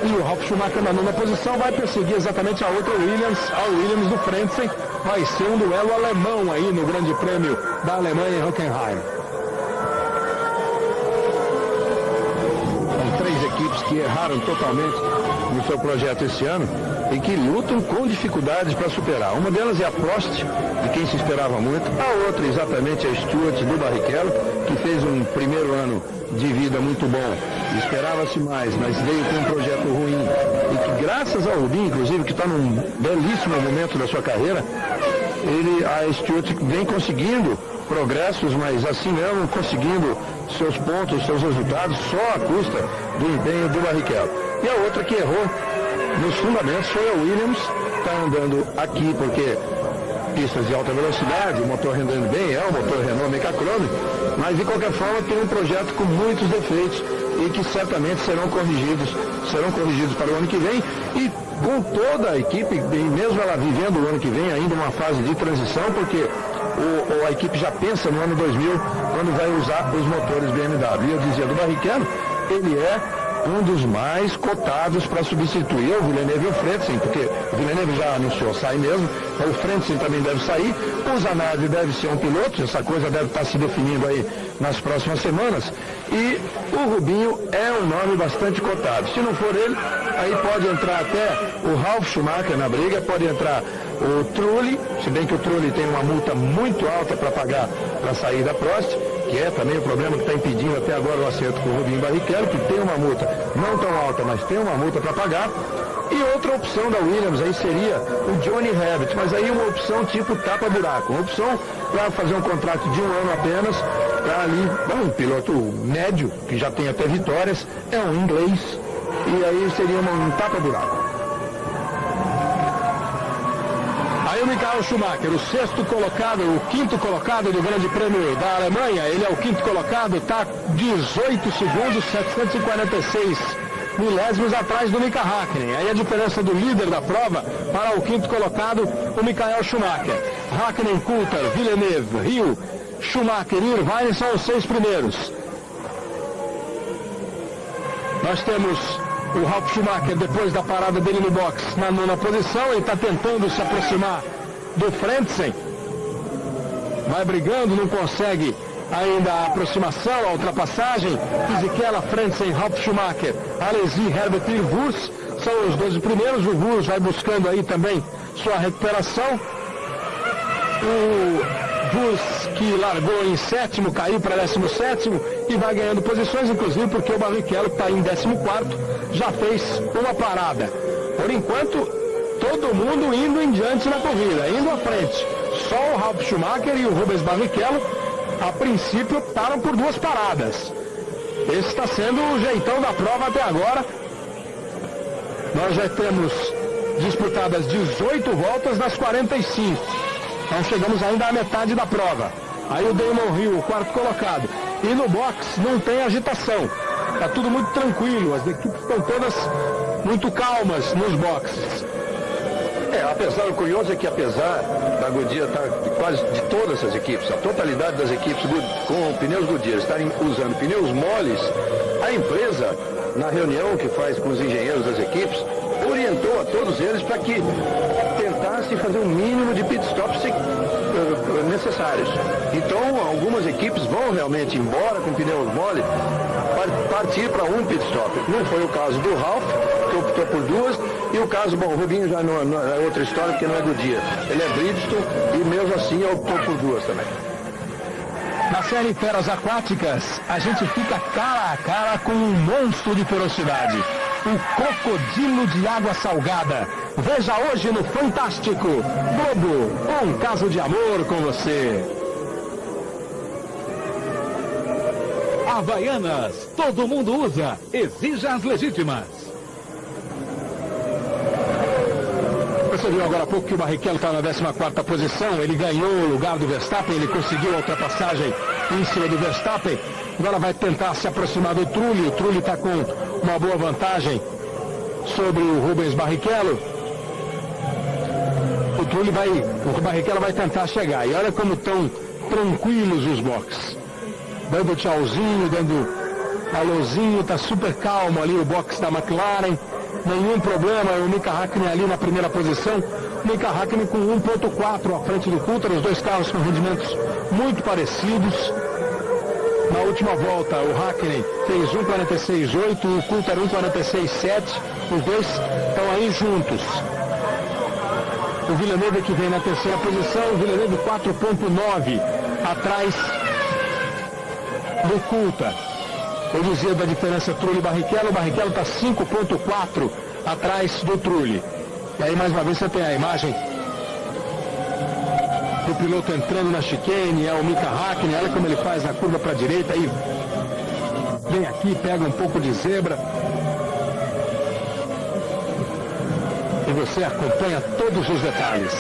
E o Ralf Schumacher na 9ª posição vai perseguir exatamente a outra Williams, a Williams do Frentzen. Vai ser um duelo alemão aí no Grande Prêmio da Alemanha em Hockenheim. São três equipes que erraram totalmente no seu projeto esse ano e que lutam com dificuldades para superar. Uma delas é a Prost, de quem se esperava muito. A outra, exatamente, é a Stewart do Barrichello, que fez um primeiro ano de vida muito bom. Esperava-se mais, mas veio com um projeto ruim. E que, graças ao Rubinho, inclusive, que está num belíssimo momento da sua carreira, a Stewart vem conseguindo progressos, mas assim mesmo conseguindo seus pontos, seus resultados, só à custa do empenho do Barrichello. E a outra que errou nos fundamentos foi a Williams, está andando aqui porque pistas de alta velocidade, o motor rendendo bem, é o motor Renault Mecachrome, mas de qualquer forma tem um projeto com muitos defeitos e que certamente serão corrigidos para o ano que vem, e com toda a equipe, mesmo ela vivendo o ano que vem ainda uma fase de transição, porque a equipe já pensa no ano 2000, quando vai usar os motores BMW. E eu dizia do Barrichello, ele é um dos mais cotados para substituir o Villeneuve e o Frentzen, porque o Villeneuve já anunciou sair mesmo, o Frentzen também deve sair, o Zanardi deve ser um piloto, essa coisa deve estar se definindo aí nas próximas semanas, e o Rubinho é um nome bastante cotado. Se não for ele, aí pode entrar até o Ralf Schumacher na briga, pode entrar o Trulli, se bem que o Trulli tem uma multa muito alta para pagar para sair da Prost, que é também o problema que está impedindo até agora o acerto com o Rubinho Barrichello, que tem uma multa não tão alta, mas tem uma multa para pagar. E outra opção da Williams aí seria o Johnny Herbert, mas aí uma opção tipo tapa-buraco, uma opção para fazer um contrato de um ano apenas, para ali, um piloto médio, que já tem até vitórias, é um inglês, e aí seria um tapa-buraco. Aí o Michael Schumacher, o quinto colocado do Grande Prêmio da Alemanha, ele é o quinto colocado, está 18 segundos, 746 milésimos atrás do Mika Häkkinen. Aí a diferença do líder da prova para o quinto colocado, o Michael Schumacher. Häkkinen, Coulthard, Villeneuve, Hill, Schumacher e Irvine são os 6 primeiros. Nós temos o Ralf Schumacher, depois da parada dele no box, na 9ª posição. Ele está tentando se aproximar do Frentzen. Vai brigando, não consegue ainda a aproximação, a ultrapassagem. Fisichella, Frentzen, Ralf Schumacher, Alesi, Herbert e Wurz são os 12 primeiros. O Wurz vai buscando aí também sua recuperação. O Wurz, que largou em 7º, caiu para 17º e vai ganhando posições, inclusive porque o Barrichello, que está em 14º, já fez uma parada. Por enquanto, todo mundo indo em diante na corrida, indo à frente. Só o Ralf Schumacher e o Rubens Barrichello, a princípio, param por 2 paradas. Esse está sendo o jeitão da prova até agora. Nós já temos disputadas 18 voltas das 45. Então chegamos ainda à metade da prova. Aí o Damon Hill, o 4º colocado. E no box não tem agitação. Está tudo muito tranquilo. As equipes estão todas muito calmas nos boxes. O curioso é que apesar da Goodyear estar quase de todas as equipes, a totalidade das equipes com pneus Goodyear estarem usando pneus moles, a empresa, na reunião que faz com os engenheiros das equipes, orientou a todos eles para que tentasse fazer o mínimo de pit stops necessários. Então, algumas equipes vão realmente, embora com pneus mole, partir para um pit stop. Não foi o caso do Ralf, que optou por 2, e o caso, o Rubinho já não é outra história, porque não é Goodyear. Ele é Bridgestone e mesmo assim optou por 2 também. Na série Feras Aquáticas, a gente fica cara a cara com um monstro de ferocidade. O crocodilo de água salgada. Veja hoje no Fantástico. Globo, um caso de amor com você. Havaianas, todo mundo usa. Exija as legítimas. Você viu agora há pouco que o Barrichello está na 14ª posição. Ele ganhou o lugar do Verstappen. Ele conseguiu a ultrapassagem em cima do Verstappen. Agora vai tentar se aproximar do Trulli. O Trulli está com uma boa vantagem sobre o Rubens Barrichello. O Barrichello vai tentar chegar. E olha como estão tranquilos os boxes. Dando tchauzinho, dando alôzinho, está super calmo ali o box da McLaren. Nenhum problema, o Mika Häkkinen ali na primeira posição. O Mika Häkkinen com 1.4 à frente do Coulthard, os 2 carros com rendimentos muito parecidos. Na última volta, o Häkkinen fez 1.46.8, o Coulthard 1.46.7. Os 2 estão aí juntos. O Villeneuve que vem na 3ª posição, o Villeneuve 4.9 atrás do Coulthard. Eu dizia da diferença Trulli e Barrichello. O Barrichello está 5.4 atrás do Trulli. E aí mais uma vez você tem a imagem do piloto entrando na chicane, é o Mika Häkkinen. Olha como ele faz a curva para a direita, aí vem aqui, pega um pouco de zebra. E você acompanha todos os detalhes.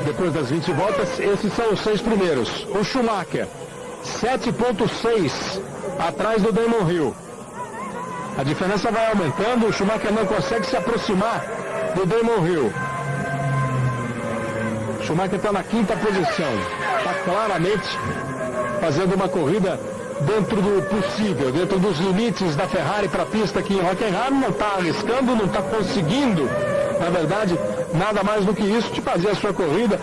Depois das 20 voltas, esses são os 6 primeiros. O Schumacher, 7.6 atrás do Damon Hill. A diferença vai aumentando, o Schumacher não consegue se aproximar do Damon Hill. O Schumacher está na 5ª posição. Está claramente fazendo uma corrida dentro do possível, dentro dos limites da Ferrari para a pista aqui em Hockenheim. Não está arriscando, não está conseguindo, na verdade, nada mais do que isso, de fazer a sua corrida.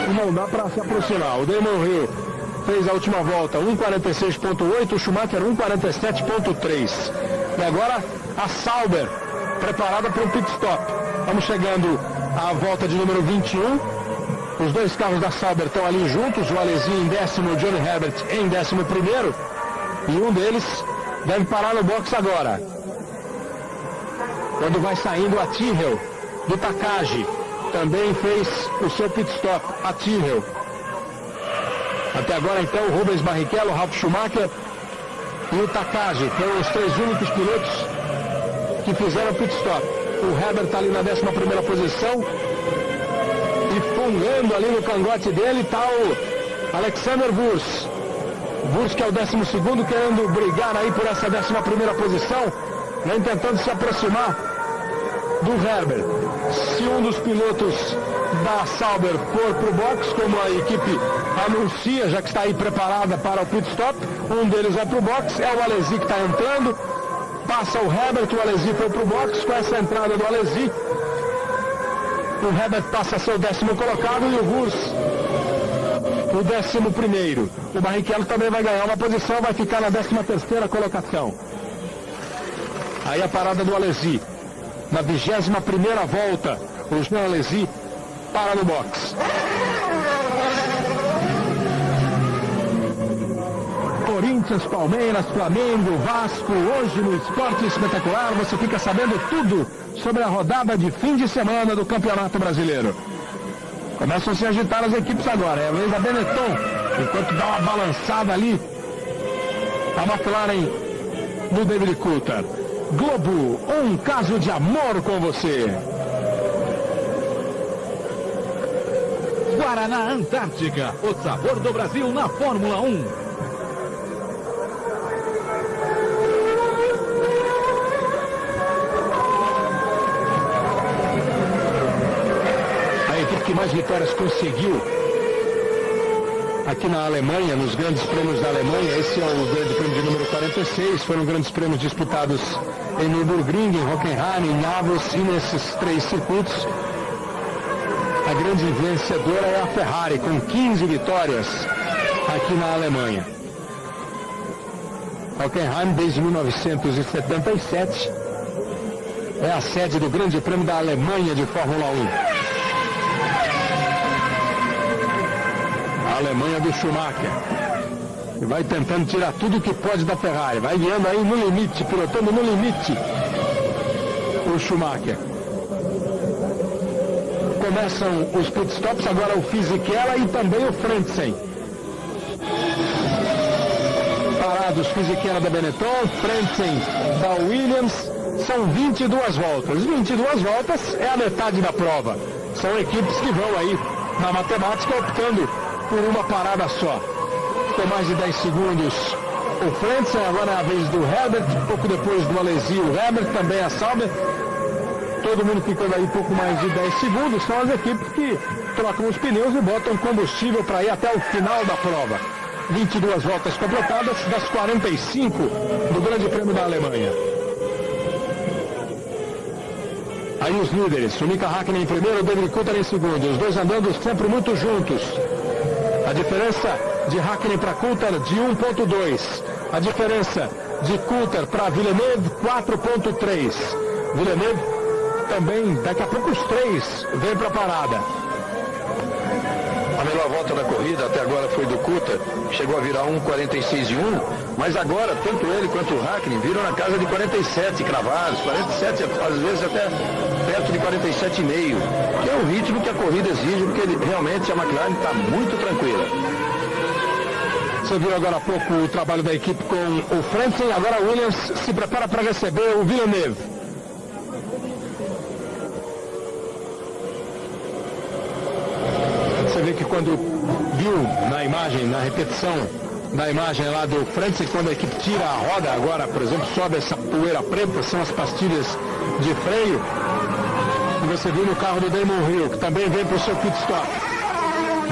Não dá para se aproximar. O Damon Hill fez a última volta 1.46.8, o Schumacher 1.47.3. E agora a Sauber, preparada para o pit stop. Estamos chegando à volta de número 21. Os 2 carros da Sauber estão ali juntos, o Alesi em 10º, o Johnny Herbert em 11º. E um deles deve parar no box agora. Quando vai saindo a Tyrrell do Takagi, também fez o seu pit stop, a Tyrrell. Até agora então o Rubens Barrichello, o Ralf Schumacher e o Takagi foram os 3 únicos pilotos que fizeram pit stop. O Herbert está ali na 11ª posição e fungando ali no cangote dele está o Alexander Wurz. Wurz, que é o 12º, querendo brigar aí por essa 11ª posição, vem tentando se aproximar do Herbert. Se um dos pilotos da Sauber for para o box, como a equipe anuncia, já que está aí preparada para o pit stop, um deles vai para o box, é o Alesi que está entrando, passa o Herbert, o Alesi foi para o box. Com essa entrada do Alesi, o Herbert passa a ser o 10º colocado e o Wurz o 11º. O Barrichello também vai ganhar uma posição, vai ficar na 13ª colocação. Aí a parada do Alesi. Na 21ª volta, o Jean Alesi para no box. Corinthians, Palmeiras, Flamengo, Vasco. Hoje no Esporte Espetacular você fica sabendo tudo sobre a rodada de fim de semana do Campeonato Brasileiro. Começam a se agitar as equipes agora. É a vez da Benetton, enquanto dá uma balançada ali a McLaren do David Coulthard. Globo, um caso de amor com você. Guaraná Antártica, o sabor do Brasil na Fórmula 1. A equipe que mais vitórias conseguiu aqui na Alemanha, nos grandes prêmios da Alemanha, esse é o grande prêmio de número 46, foram grandes prêmios disputados em Nürburgring, em Hockenheim, em Nablus e nesses 3 circuitos. A grande vencedora é a Ferrari, com 15 vitórias aqui na Alemanha. Hockenheim, desde 1977, é a sede do Grande Prêmio da Alemanha de Fórmula 1. A Alemanha do Schumacher. E vai tentando tirar tudo que pode da Ferrari. Vai guiando aí no limite, pilotando no limite o Schumacher. Começam os pitstops, agora o Fisichella e também o Frentzen. Parados, Fisichella da Benetton, Frentzen da Williams. São 22 voltas. 22 voltas é a metade da prova. São equipes que vão aí na matemática optando por uma parada só. Com mais de 10 segundos o Frentzen, agora é a vez do Herbert, pouco depois do Alesi, o Herbert, também a Sauber. Todo mundo ficando aí pouco mais de 10 segundos. São as equipes que trocam os pneus e botam combustível para ir até o final da prova. 22 voltas completadas das 45 do Grande Prêmio da Alemanha. Aí os líderes, o Mika Häkkinen em primeiro, o David Coulthard em segundo. Os dois andando sempre muito juntos. A diferença de Häkkinen para Coulthard de 1.2. A diferença de Coulthard para Villeneuve 4.3. Villeneuve também, daqui a pouco os 3 vêm para a parada. A melhor volta da corrida até agora foi do Coulthard, chegou a virar 1,46,1, mas agora tanto ele quanto o Häkkinen viram na casa de 47 cravados, 47, às vezes até perto de 47,5, que é o ritmo que a corrida exige, porque realmente a McLaren está muito tranquila. Você viu agora há pouco o trabalho da equipe com o Frentzen, agora a Williams se prepara para receber o Villeneuve. Você vê que quando viu na imagem, na repetição da imagem lá do Frentzen, quando a equipe tira a roda agora, por exemplo, sobe essa poeira preta, são as pastilhas de freio. E você viu no carro do Damon Hill, que também vem para o seu pit stop.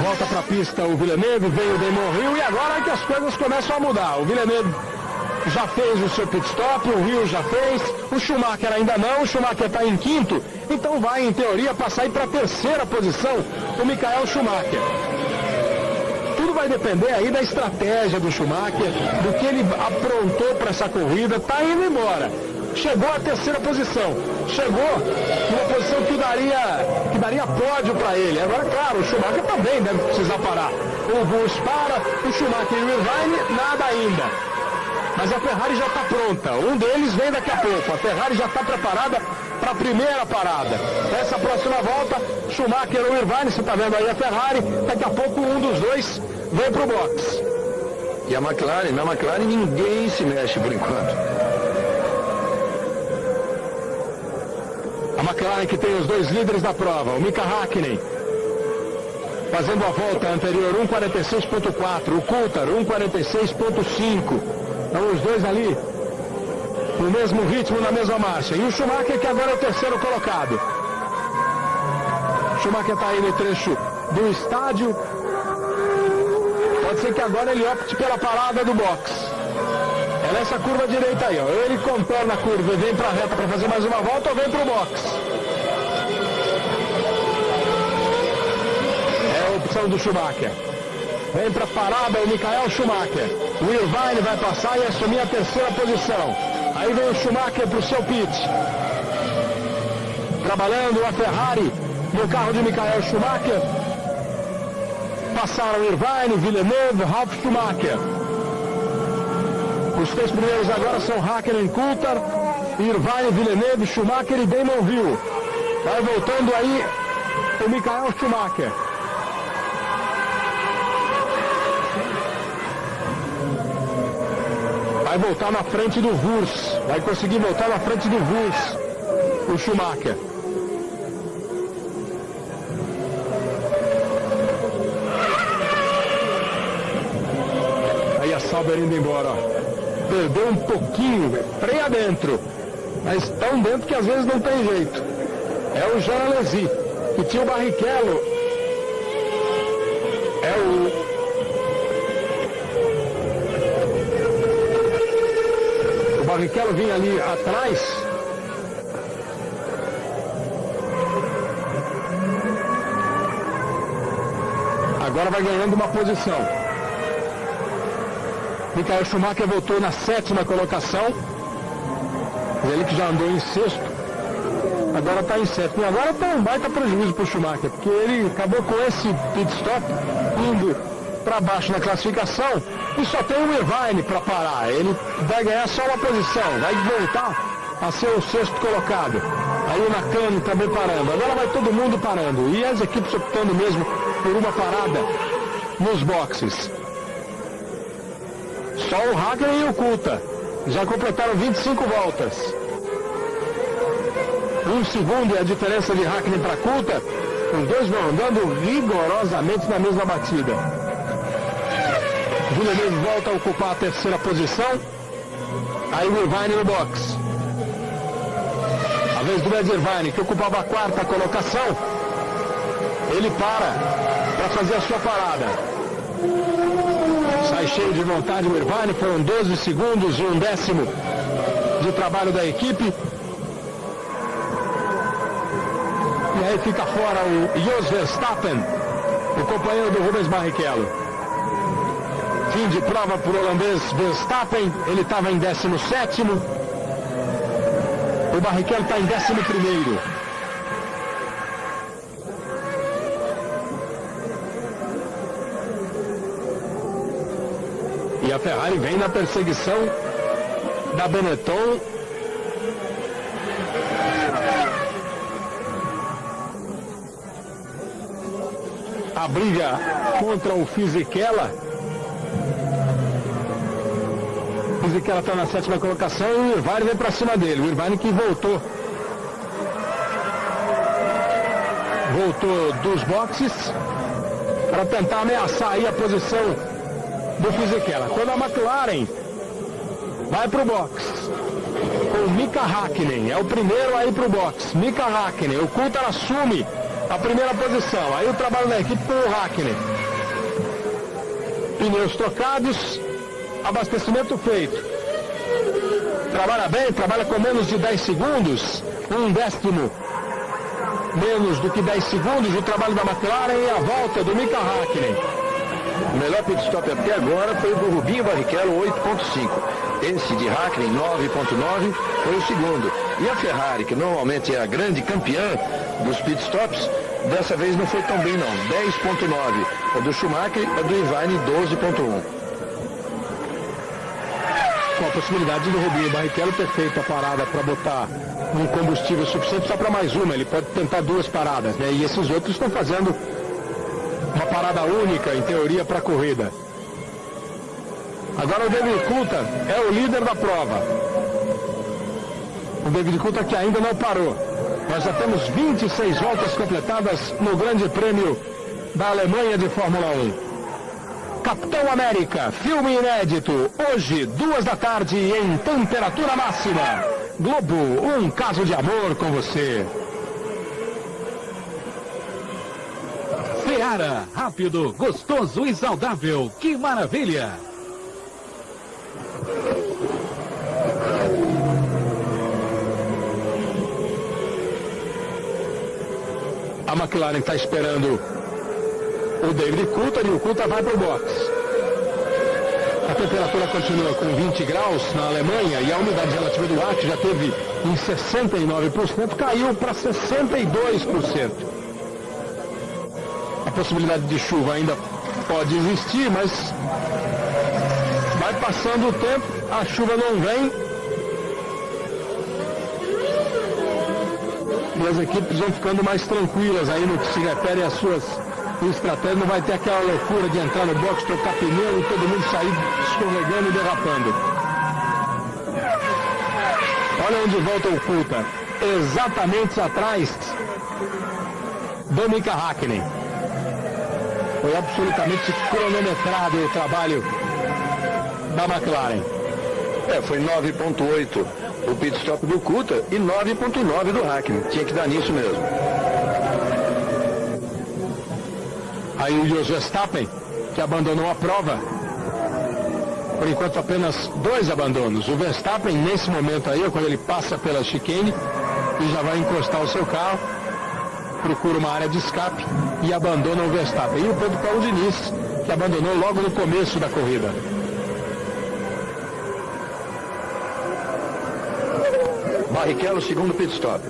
Volta para a pista o Villeneuve, vem o Damon Hill e agora é que as coisas começam a mudar. O Villeneuve já fez o seu pit stop, o Hill já fez, o Schumacher ainda não, o Schumacher está em quinto, então vai, em teoria, passar aí para a terceira posição o Michael Schumacher. Tudo vai depender aí da estratégia do Schumacher, do que ele aprontou para essa corrida, está indo embora. Chegou à terceira posição, chegou numa posição que daria pódio para ele. Agora, claro, o Schumacher também deve precisar parar. O Wurz para, o Schumacher e o Irvine, nada ainda. Mas a Ferrari já está pronta. Um deles vem daqui a pouco. A Ferrari já está preparada para a primeira parada. Nessa próxima volta, Schumacher ou Irvine, você está vendo aí a Ferrari, daqui a pouco um dos dois vem para o box. E a McLaren, na McLaren ninguém se mexe por enquanto. A McLaren que tem os dois líderes da prova, o Mika Häkkinen fazendo a volta anterior, 1:46.4. O Coulthard, 1:46.5. Então os dois ali no mesmo ritmo, na mesma marcha. E o Schumacher, que agora é o terceiro colocado. O Schumacher está aí no trecho do estádio. Pode ser que agora ele opte pela parada do box. É nessa curva direita aí, ó. Ele contorna a curva e vem para a reta para fazer mais uma volta ou vem para o box. É a opção do Schumacher. Vem para a parada o Michael Schumacher. O Irvine vai passar e assumir a terceira posição. Aí vem o Schumacher para o seu pit. Trabalhando a Ferrari no carro de Michael Schumacher. Passaram Irvine, Villeneuve, Ralf Schumacher. Os três primeiros agora são Hakkinen, Coulthard, Irvine, Villeneuve, Schumacher e Damon Hill. Vai voltando aí o Michael Schumacher. Vai voltar na frente do Wurz. Vai conseguir voltar na frente do Wurz, o Schumacher. Aí a Sauber indo embora, ó. Perdeu um pouquinho, freia dentro, mas tão dentro que às vezes não tem jeito. É o Jean Alesi, que tinha o Barrichello. O Barrichello vinha ali atrás. Agora vai ganhando uma posição. Michael Schumacher voltou na sétima colocação. Ele que já andou em sexto, agora está em sétimo. E agora está um baita prejuízo para o Schumacher, porque ele acabou com esse pit stop indo para baixo na classificação e só tem o Irvine para parar. Ele vai ganhar só uma posição, vai voltar a ser o sexto colocado. Aí o Nakano também parando. Agora vai todo mundo parando e as equipes optando mesmo por uma parada nos boxes. Só o Hakkinen e o Coulthard já completaram 25 voltas. 1 segundo é a diferença de Hakkinen para Coulthard. Os dois vão andando rigorosamente na mesma batida. Villeneuve volta a ocupar a terceira posição. Aí o Irvine no box. A vez do Ed Irvine, que ocupava a quarta colocação. Ele para fazer a sua parada. Sai cheio de vontade o Irvine, foram 12 segundos e 1/10 de trabalho da equipe. E aí fica fora o Jos Verstappen, o companheiro do Rubens Barrichello. Fim de prova para o holandês Verstappen, ele estava em 17º. O Barrichello está em 11º. E a Ferrari vem na perseguição da Benetton. A briga contra o Fisichella. O Fisichella está na sétima colocação e o Irvine vem para cima dele. O Irvine que voltou dos boxes para tentar ameaçar aí a posição do Fisichella. Quando a McLaren vai para o box com o Mika Hakkinen, é o primeiro a ir para o box. Mika Hakkinen, o Coulthard assume a primeira posição. Aí o trabalho da equipe com o Hakkinen. Pneus trocados, abastecimento feito. Trabalha bem, trabalha com menos de 10 segundos, 1/10 menos do que 10 segundos o trabalho da McLaren e a volta do Mika Hakkinen. O melhor pit stop até agora foi o do Rubinho Barrichello, 8.5. Esse de Hakkinen, 9.9, foi o segundo. E a Ferrari, que normalmente é a grande campeã dos pit stops, dessa vez não foi tão bem não, 10.9. O do Schumacher e do Irvine, 12.1. Com a possibilidade do Rubinho Barrichello ter feito a parada para botar um combustível suficiente só para mais uma. Ele pode tentar 2 paradas, né? E esses outros estão fazendo uma parada única, em teoria, para a corrida. Agora o David Coulthard é o líder da prova. O David Coulthard que ainda não parou. Nós já temos 26 voltas completadas no Grande Prêmio da Alemanha de Fórmula 1. Capitão América, filme inédito, hoje, 14h, em temperatura máxima. Globo, um caso de amor com você. Seara, rápido, gostoso e saudável. Que maravilha! A McLaren está esperando o David Coulthard e o Coulthard vai para o box. A temperatura continua com 20 graus na Alemanha e a umidade relativa do ar, que já teve em 69%, caiu para 62%. A possibilidade de chuva ainda pode existir, mas vai passando o tempo, a chuva não vem. E as equipes vão ficando mais tranquilas aí no que se refere às suas estratégias. Não vai ter aquela loucura de entrar no box, trocar pneu e todo mundo sair escorregando e derrapando. Olha onde volta o Coulthard. Exatamente atrás do Mika Häkkinen. Foi absolutamente cronometrado o trabalho da McLaren. Foi 9.8 o pit stop do Coulthard e 9.9 do Häkkinen. Tinha que dar nisso mesmo. Aí o Jos Verstappen, que abandonou a prova. Por enquanto apenas 2 abandonos. O Verstappen, nesse momento aí, quando ele passa pela chicane e já vai encostar o seu carro, procura uma área de escape e abandona o Verstappen. E o Pedro Paulo Diniz, que abandonou logo no começo da corrida. Barrichello, segundo pit stop.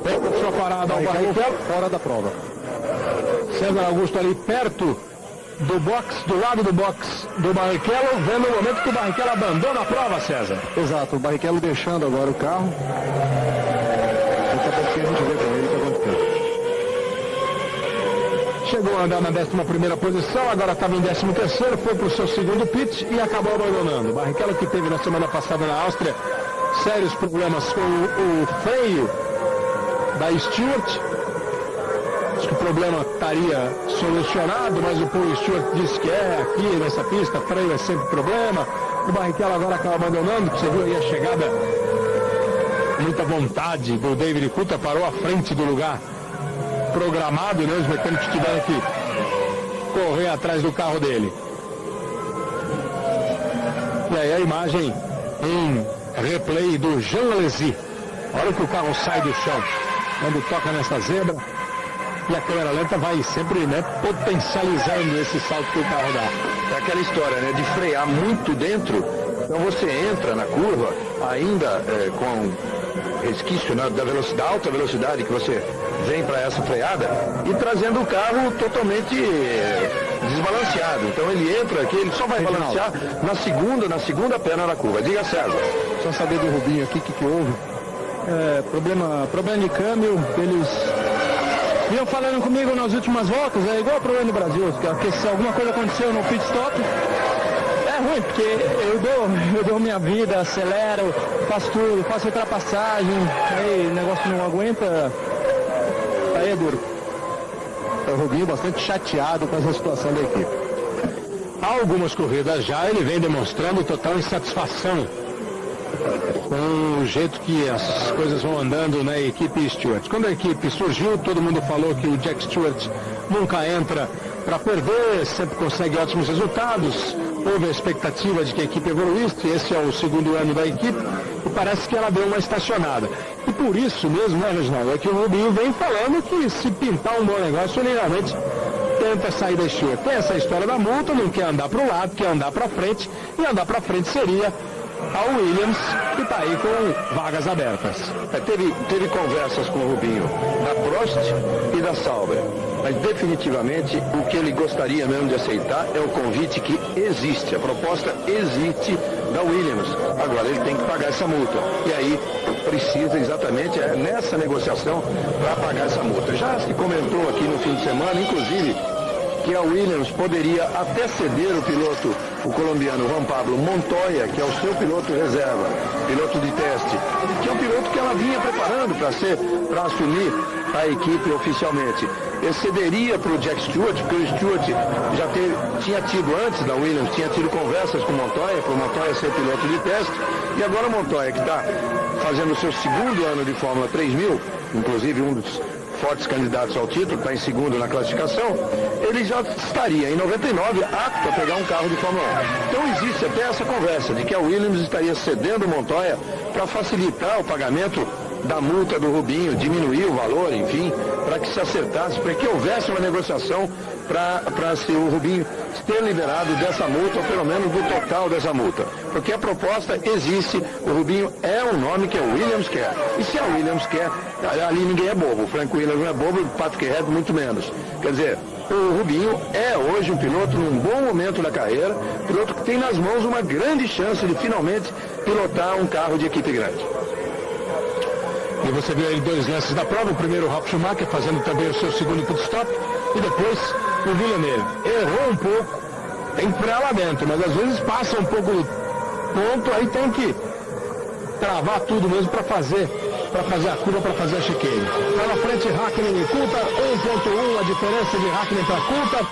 Tempo de sua parada ao Barrichello, fora da prova. César Augusto ali perto do box, do lado do box do Barrichello, vendo o momento que o Barrichello abandona a prova, César. Exato, o Barrichello deixando agora o carro. Daqui a pouquinho a gente vê com ele o que aconteceu. Chegou a andar na 11ª posição, agora estava em 13º, foi para o seu segundo pit e acabou abandonando. O Barrichello, que teve na semana passada na Áustria sérios problemas com o freio da Stewart. Acho que o problema estaria solucionado, mas o Paul Stewart disse que aqui nessa pista, freio é sempre problema. O Barrichello agora acaba abandonando, você viu aí a chegada, muita vontade do David Coulthard, parou à frente do lugar programado, né? Os mecânicos tiveram que correr atrás do carro dele. E aí a imagem em replay do Jean Alesi. Olha que o carro sai do chão quando toca nessa zebra. E a câmera lenta vai sempre, né, potencializando esse salto que o carro dá. É aquela história, né, de frear muito dentro. Então você entra na curva ainda com resquício, né, da alta velocidade que você vem para essa freada e trazendo o carro totalmente desbalanceado. Então ele entra aqui, ele só vai balancear na segunda perna da curva. Diga, César. Só saber do Rubinho aqui o que houve. Problema de câmbio, eles vinham falando comigo nas últimas voltas, é igual o problema no Brasil, porque se alguma coisa aconteceu no pit stop, é ruim, porque eu dou minha vida, acelero, faço tudo, faço ultrapassagem, aí o negócio não aguenta, aí é duro. O Rubinho bastante chateado com essa situação da equipe. Há algumas corridas já ele vem demonstrando total insatisfação com o jeito que as coisas vão andando na equipe Stewart. Quando a equipe surgiu, todo mundo falou que o Jack Stewart nunca entra para perder, sempre consegue ótimos resultados. Houve a expectativa de que a equipe evoluísse, esse é o segundo ano da equipe, e parece que ela deu uma estacionada. E por isso mesmo, né, Reginaldo, é que o Rubinho vem falando que se pintar um bom negócio, ele realmente tenta sair da Stewart. Tem essa história da multa, não quer andar para o lado, quer andar para frente, e andar para frente seria a Williams, que está aí com vagas abertas. Teve conversas com o Rubinho da Prost e da Sauber, mas definitivamente o que ele gostaria mesmo de aceitar é o convite que existe, a proposta existe da Williams. Agora ele tem que pagar essa multa e aí precisa exatamente nessa negociação para pagar essa multa. Já se comentou aqui no fim de semana, inclusive, que a Williams poderia até ceder o colombiano Juan Pablo Montoya, que é o seu piloto reserva, piloto de teste, que é um piloto que ela vinha preparando para assumir a equipe oficialmente. Excederia para o Jack Stewart, porque o Stewart já tinha tido antes da Williams, tinha tido conversas com o Montoya, para o Montoya ser piloto de teste, e agora o Montoya, que está fazendo o seu segundo ano de Fórmula 3000, inclusive um dos fortes candidatos ao título, está em segundo na classificação, ele já estaria em 99 apto a pegar um carro de Fórmula 1. Então existe até essa conversa de que a Williams estaria cedendo o Montoya para facilitar o pagamento da multa do Rubinho, diminuir o valor, enfim, para que se acertasse, para que houvesse uma negociação para se o Rubinho ter liberado dessa multa, ou pelo menos do total dessa multa. Porque a proposta existe, o Rubinho é um nome que a Williams quer. E se a Williams quer, ali ninguém é bobo. O Frank Williams não é bobo, o Patrick Head muito menos. Quer dizer, o Rubinho é hoje um piloto num bom momento da carreira, piloto que tem nas mãos uma grande chance de finalmente pilotar um carro de equipe grande. E você viu aí 2 lances da prova, o primeiro o Ralf Schumacher fazendo também o seu segundo pit stop, e depois o Villeneuve. Errou um pouco, tem que frear lá dentro, mas às vezes passa um pouco do ponto, aí tem que travar tudo mesmo para fazer a curva, para fazer a chicane. Lá na frente Hakkinen e Coulthard, 1.1 a diferença de Hakkinen para Coulthard.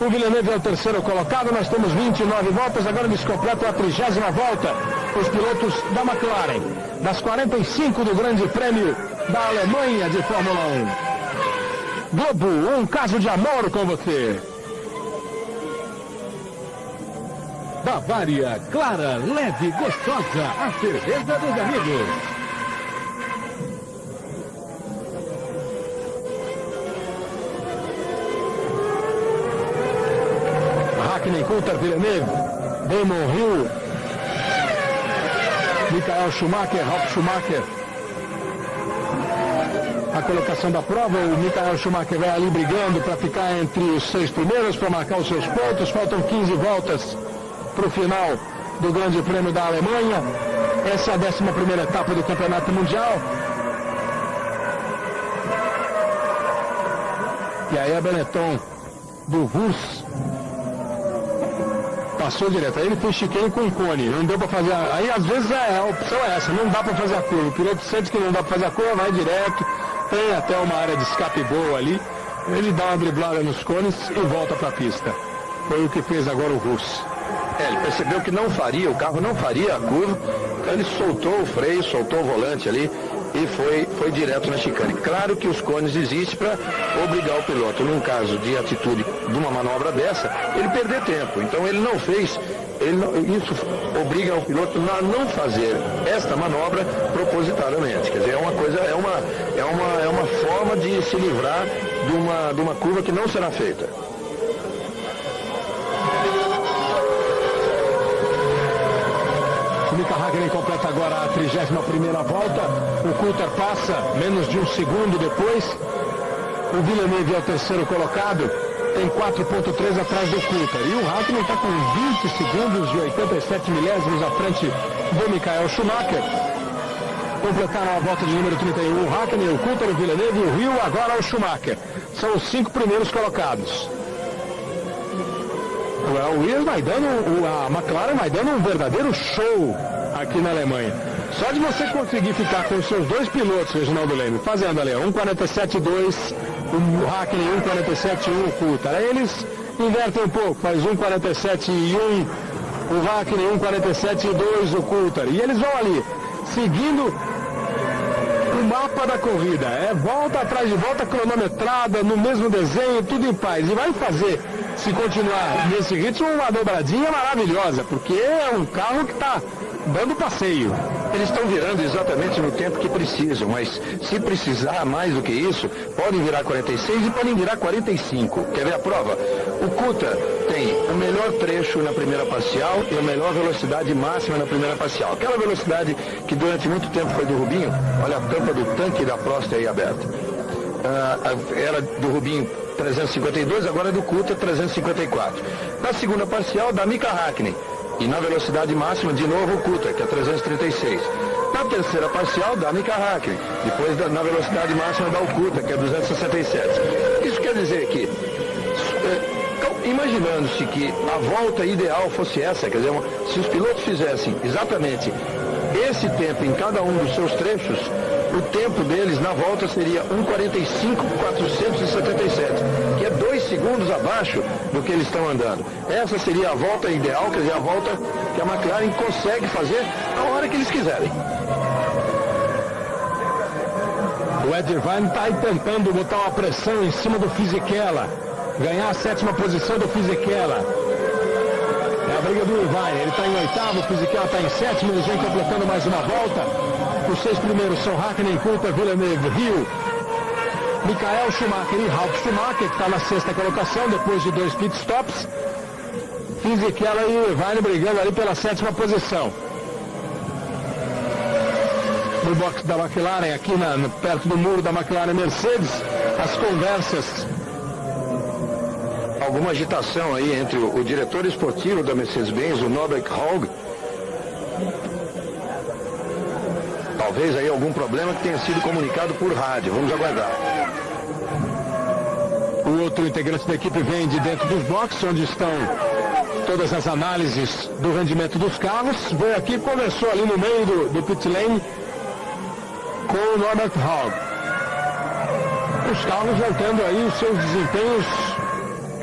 O Villeneuve é o terceiro colocado, nós temos 29 voltas, agora eles completam a 30ª volta. Os pilotos da McLaren, das 45 do Grande Prêmio da Alemanha de Fórmula 1. Globo, um caso de amor com você. Bavária, clara, leve, gostosa, a cerveja dos amigos. Hakkinen, Coulthard, Villeneuve, Damon Hill, Michael Schumacher, Ralf Schumacher. A colocação da prova, o Michael Schumacher vai ali brigando para ficar entre os 6 primeiros, para marcar os seus pontos. Faltam 15 voltas para o final do Grande Prêmio da Alemanha. Essa é a 11ª etapa do Campeonato Mundial. E aí a Benetton do Vus passou direto. Aí ele fez chicane com o cone, não deu para fazer. Aí às vezes a opção é essa, não dá para fazer a curva. O piloto sente que não dá para fazer a curva, vai direto, tem até uma área de escape boa ali. Ele dá uma driblada nos cones e volta para a pista. Foi o que fez agora o Russo. Ele percebeu que não faria, o carro não faria a curva, então ele soltou o freio, soltou o volante ali e foi direto na chicane. Claro que os cones existem para obrigar o piloto, num caso de atitude de uma manobra dessa, ele perder tempo. Então ele não fez, isso obriga o piloto a não fazer esta manobra propositadamente. Quer dizer, é uma coisa, é uma forma de se livrar de uma curva que não será feita. O Mika Hakkinen completa agora a 31ª volta. O Coulthard passa menos de um segundo depois. O Villeneuve é o terceiro colocado. Tem 4.3 atrás do Coulthard. E o Hakkinen está com 20 segundos e 87 milésimos à frente do Michael Schumacher. Completaram a volta de número 31 o Hakkinen, o Coulthard, o Villeneuve, o Hill, agora o Schumacher. São os 5 primeiros colocados. O Williams vai dando, a McLaren vai dando um verdadeiro show aqui na Alemanha. Só de você conseguir ficar com os seus 2 pilotos, Reginaldo Leme, fazendo ali 1.47.2, o Hakkinen 1.47.1, o Coulthard. Aí eles invertem um pouco, faz 1.47.1, o Hakkinen 1.47.2, o Coulthard. E eles vão ali, seguindo o mapa da corrida. É volta atrás de volta cronometrada, no mesmo desenho, tudo em paz. E vai fazer, se continuar nesse ritmo, uma dobradinha maravilhosa, porque é um carro que está dando passeio. Eles estão virando exatamente no tempo que precisam, mas se precisar mais do que isso, podem virar 46 e podem virar 45. Quer ver a prova? O Coulthard tem o melhor trecho na primeira parcial e a melhor velocidade máxima na primeira parcial. Aquela velocidade que durante muito tempo foi do Rubinho, olha a tampa do tanque da Prost aí aberta. Era do Rubinho 352, agora é do Coulthard 354. Na segunda parcial, da Mika Hakkinen. E na velocidade máxima, de novo, o Coulthard, que é 336. Na terceira parcial, da Mika Hakkinen. Depois, na velocidade máxima, dá o Coulthard, que é 267. Isso quer dizer que, imaginando-se que a volta ideal fosse essa, quer dizer, se os pilotos fizessem exatamente esse tempo em cada um dos seus trechos, o tempo deles na volta seria 1:45.477, que é 2 segundos abaixo do que eles estão andando. Essa seria a volta ideal, quer dizer, a volta que a McLaren consegue fazer a hora que eles quiserem. O Ed Irvine está aí tentando botar uma pressão em cima do Fisichella, ganhar a 7ª posição do Fisichella. É a briga do Irvine, ele está em 8º, o Fisichella está em 7º, eles vêm completando mais uma volta. Os 6 primeiros são Hakkinen, Coulter, Villeneuve, Hill, Michael Schumacher e Ralf Schumacher, que está na 6ª colocação, depois de 2 pitstops. Fisichella e Irvine brigando ali pela 7ª posição. No box da McLaren, aqui perto do muro da McLaren Mercedes, as conversas. Alguma agitação aí entre o diretor esportivo da Mercedes-Benz, o Norbert Haug. Talvez aí algum problema que tenha sido comunicado por rádio. Vamos aguardar. O outro integrante da equipe vem de dentro dos boxes, onde estão todas as análises do rendimento dos carros. Veio aqui e conversou ali no meio do pit lane com o Norbert Haug. Os carros vão tendo aí os seus desempenhos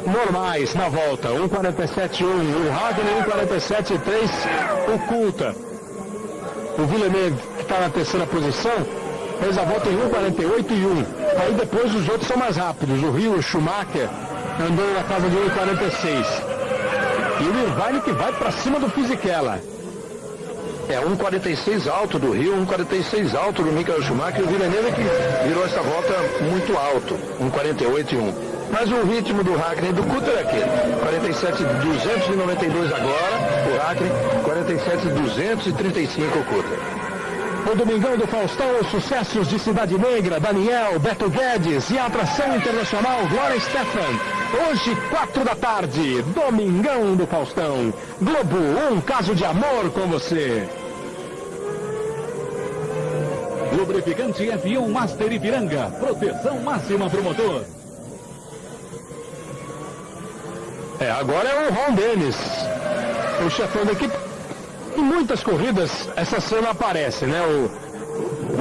normais na volta. 1:47.1 o Hakkinen, 1:47.3 o Coulter. O Villeneuve, que está na 3ª posição, fez a volta em 1:48.1. Aí depois os outros são mais rápidos. O Hill, o Schumacher, andando na casa de 1:46. E o Irvine que vai para cima do Fisichella. É 1:46 alto do Rio, 1:46 alto do Michael Schumacher, e o Villeneuve que virou essa volta muito alto, 1:48.1. Mas o ritmo do Hakkinen e do Coulter é aquele, 47.292 agora, o Hakkinen, 47.235 o Coulter. O Domingão do Faustão, os sucessos de Cidade Negra, Daniel, Beto Guedes e a atração internacional Gloria Stefan. Hoje, 4 da tarde, Domingão do Faustão. Globo, um caso de amor com você. Lubrificante F1 Master Ipiranga. Proteção máxima pro motor. Agora é o Ron Dennis, o chefão da equipe. Em muitas corridas essa cena aparece, né? O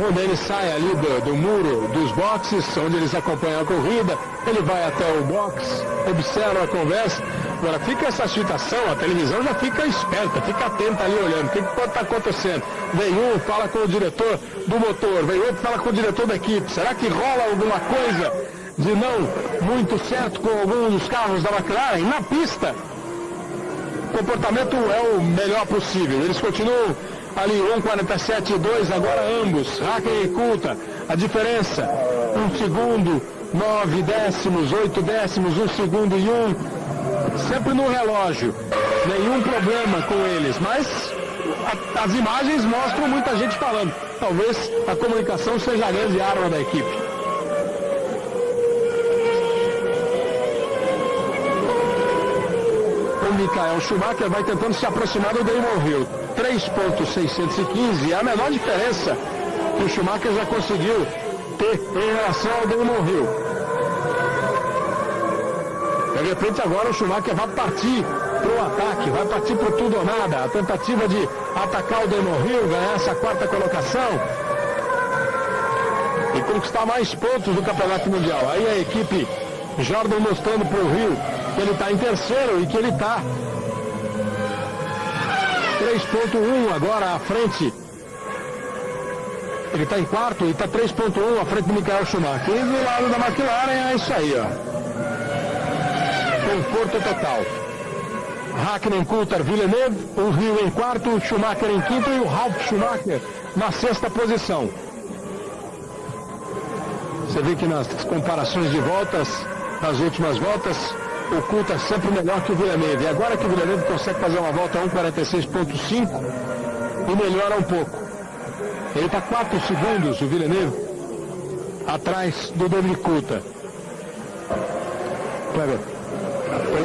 Ron Dennis sai ali do muro dos boxes, onde eles acompanham a corrida. Ele vai até o box, observa a conversa. Agora fica essa situação, a televisão já fica esperta, fica atenta ali olhando. O que pode estar acontecendo? Vem um, fala com o diretor do motor, vem outro, fala com o diretor da equipe. Será que rola alguma coisa de não muito certo com algum dos carros da McLaren na pista? O comportamento é o melhor possível. Eles continuam ali 1:47.2, agora ambos, Hakkinen e Coulter. A diferença, 1 segundo, 9 décimos, 8 décimos, 1 segundo e 1. Sempre no relógio. Nenhum problema com eles, mas as imagens mostram muita gente falando. Talvez a comunicação seja a grande arma da equipe. O Michael Schumacher vai tentando se aproximar do Damon Hill. 3.615, a menor diferença que o Schumacher já conseguiu ter em relação ao Damon Hill. De repente agora o Schumacher vai partir para o ataque, vai partir para tudo ou nada. A tentativa de atacar o Damon Hill, ganhar essa 4ª colocação e conquistar mais pontos do Campeonato Mundial. Aí a equipe Jordan mostrando para o Hill que ele está em terceiro e que ele está 3.1 agora à frente. Ele está em quarto e está 3.1 à frente do Michael Schumacher. E do lado da McLaren é isso aí, ó. Conforto total. Hakkinen, Coulter, Villeneuve, o Hill em quarto, o Schumacher em quinto e o Ralf Schumacher na 6ª posição. Você vê que nas comparações de voltas, nas últimas voltas, o Coulter sempre melhor que o Villeneuve. E agora que o Villeneuve consegue fazer uma volta a 1:46.5 e melhora um pouco. Ele está 4 segundos, o Villeneuve, atrás do Dominic Coulter.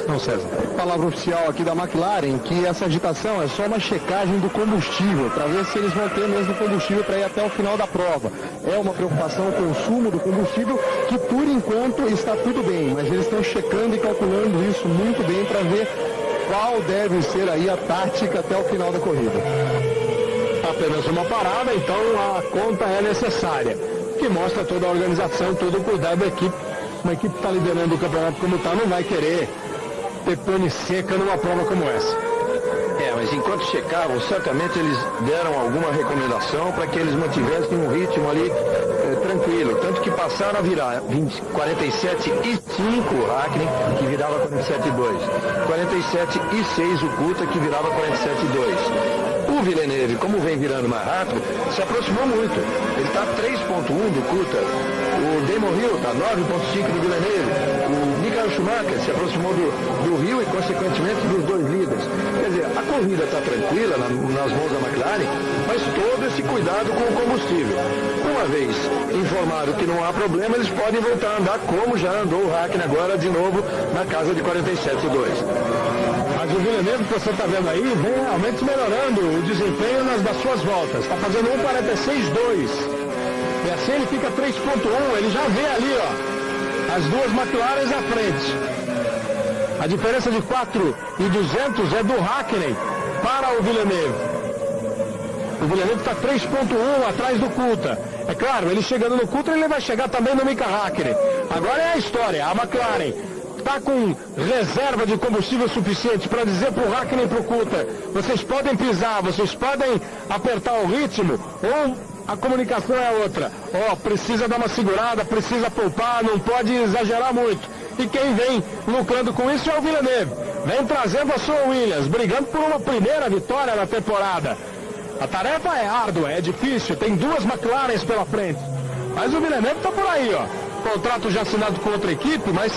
Não, César. Palavra oficial aqui da McLaren, que essa agitação é só uma checagem do combustível, para ver se eles vão ter mesmo combustível para ir até o final da prova. É uma preocupação o consumo do combustível, que por enquanto está tudo bem, mas eles estão checando e calculando isso muito bem para ver qual deve ser aí a tática até o final da corrida. Tá apenas uma parada, então a conta é necessária, que mostra toda a organização, todo o cuidado da equipe. Uma equipe que está liderando o campeonato como está, não vai querer ter pane seca numa prova como essa. Mas enquanto checavam, certamente eles deram alguma recomendação para que eles mantivessem um ritmo ali tranquilo. Tanto que passaram a virar 47,5 o Hakkinen, que virava 47,2. 47,6 o Coulthard, que virava 47,2. O Villeneuve, como vem virando mais rápido, se aproximou muito. Ele está 3,1 do Coulthard. O Damon Hill está 9,5 do Villeneuve. O Michael Schumacher se aproximou do Hill e, consequentemente, dos dois líderes. Quer dizer, a corrida está tranquila nas mãos da McLaren, mas todo esse cuidado com o combustível. Uma vez informado que não há problema, eles podem voltar a andar como já andou o Hakkinen agora de novo na casa de 47,2. Mas o Villeneuve, que você está vendo aí, vem realmente melhorando o desempenho das suas voltas. Está fazendo 1,46,2. E assim ele fica 3,1. Ele já vê ali, ó, as duas McLarens à frente. A diferença de 4,200 é do Hakkinen para o Villeneuve. O Villeneuve está 3,1 atrás do Coulthard. É claro, ele chegando no Coulthard, ele vai chegar também no Mika Hakkinen. Agora é a história. A McLaren está com reserva de combustível suficiente para dizer para o Hakkinen e para o Coulthard: vocês podem pisar, vocês podem apertar o ritmo, ou a comunicação é outra. Precisa dar uma segurada, precisa poupar, não pode exagerar muito. E quem vem lucrando com isso é o Villeneuve. Vem trazendo a sua Williams, brigando por uma primeira vitória na temporada. A tarefa é árdua, é difícil, tem duas McLarens pela frente. Mas o Villeneuve está por aí, ó. Contrato já assinado com outra equipe, mas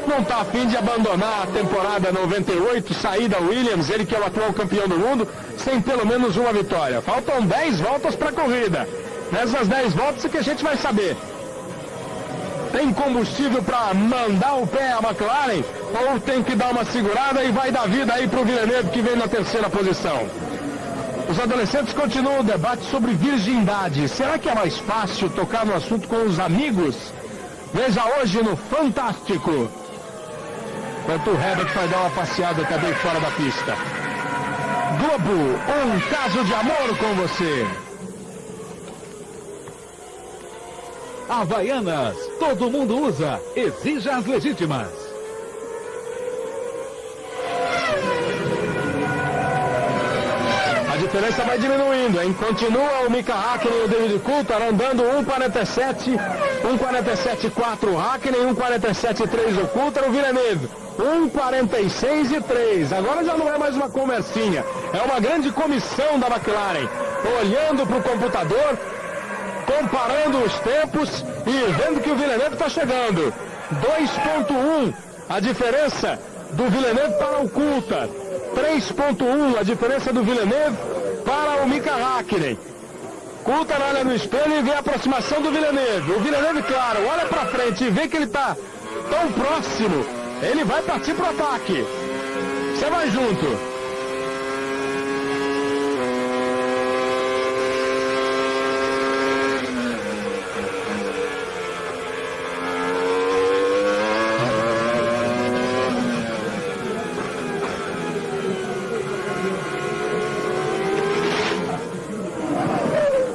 não está a fim de abandonar a temporada 98, sair da Williams, ele que é o atual campeão do mundo, sem pelo menos uma vitória. Faltam 10 voltas para a corrida. Nessas 10 voltas é que a gente vai saber: tem combustível para mandar o pé a McLaren, ou tem que dar uma segurada e vai dar vida aí para o Villeneuve, que vem na terceira posição. Os adolescentes continuam o debate sobre virgindade. Será que é mais fácil tocar no assunto com os amigos? Veja hoje no Fantástico. Enquanto o Herbert vai dar uma passeada também fora da pista. Globo, um caso de amor com você. Havaianas, todo mundo usa, exija as legítimas. A diferença vai diminuindo, hein? Continua o Mika Hakkinen e o David Coulthard andando 1,47,4 o Hakkinen, 1,47,3 o Coulthard, o Villeneuve 1,46,3. Agora já não é mais uma conversinha, é uma grande comissão da McLaren, olhando para o computador, comparando os tempos e vendo que o Villeneuve está chegando. 2,1 a diferença do Villeneuve para o Coulthard. 3,1 a diferença do Villeneuve para o Mika Hakkinen. Coulthard olha no espelho e vê a aproximação do Villeneuve. O Villeneuve, claro, olha para frente e vê que ele está tão próximo. Ele vai partir para o ataque. Você vai junto.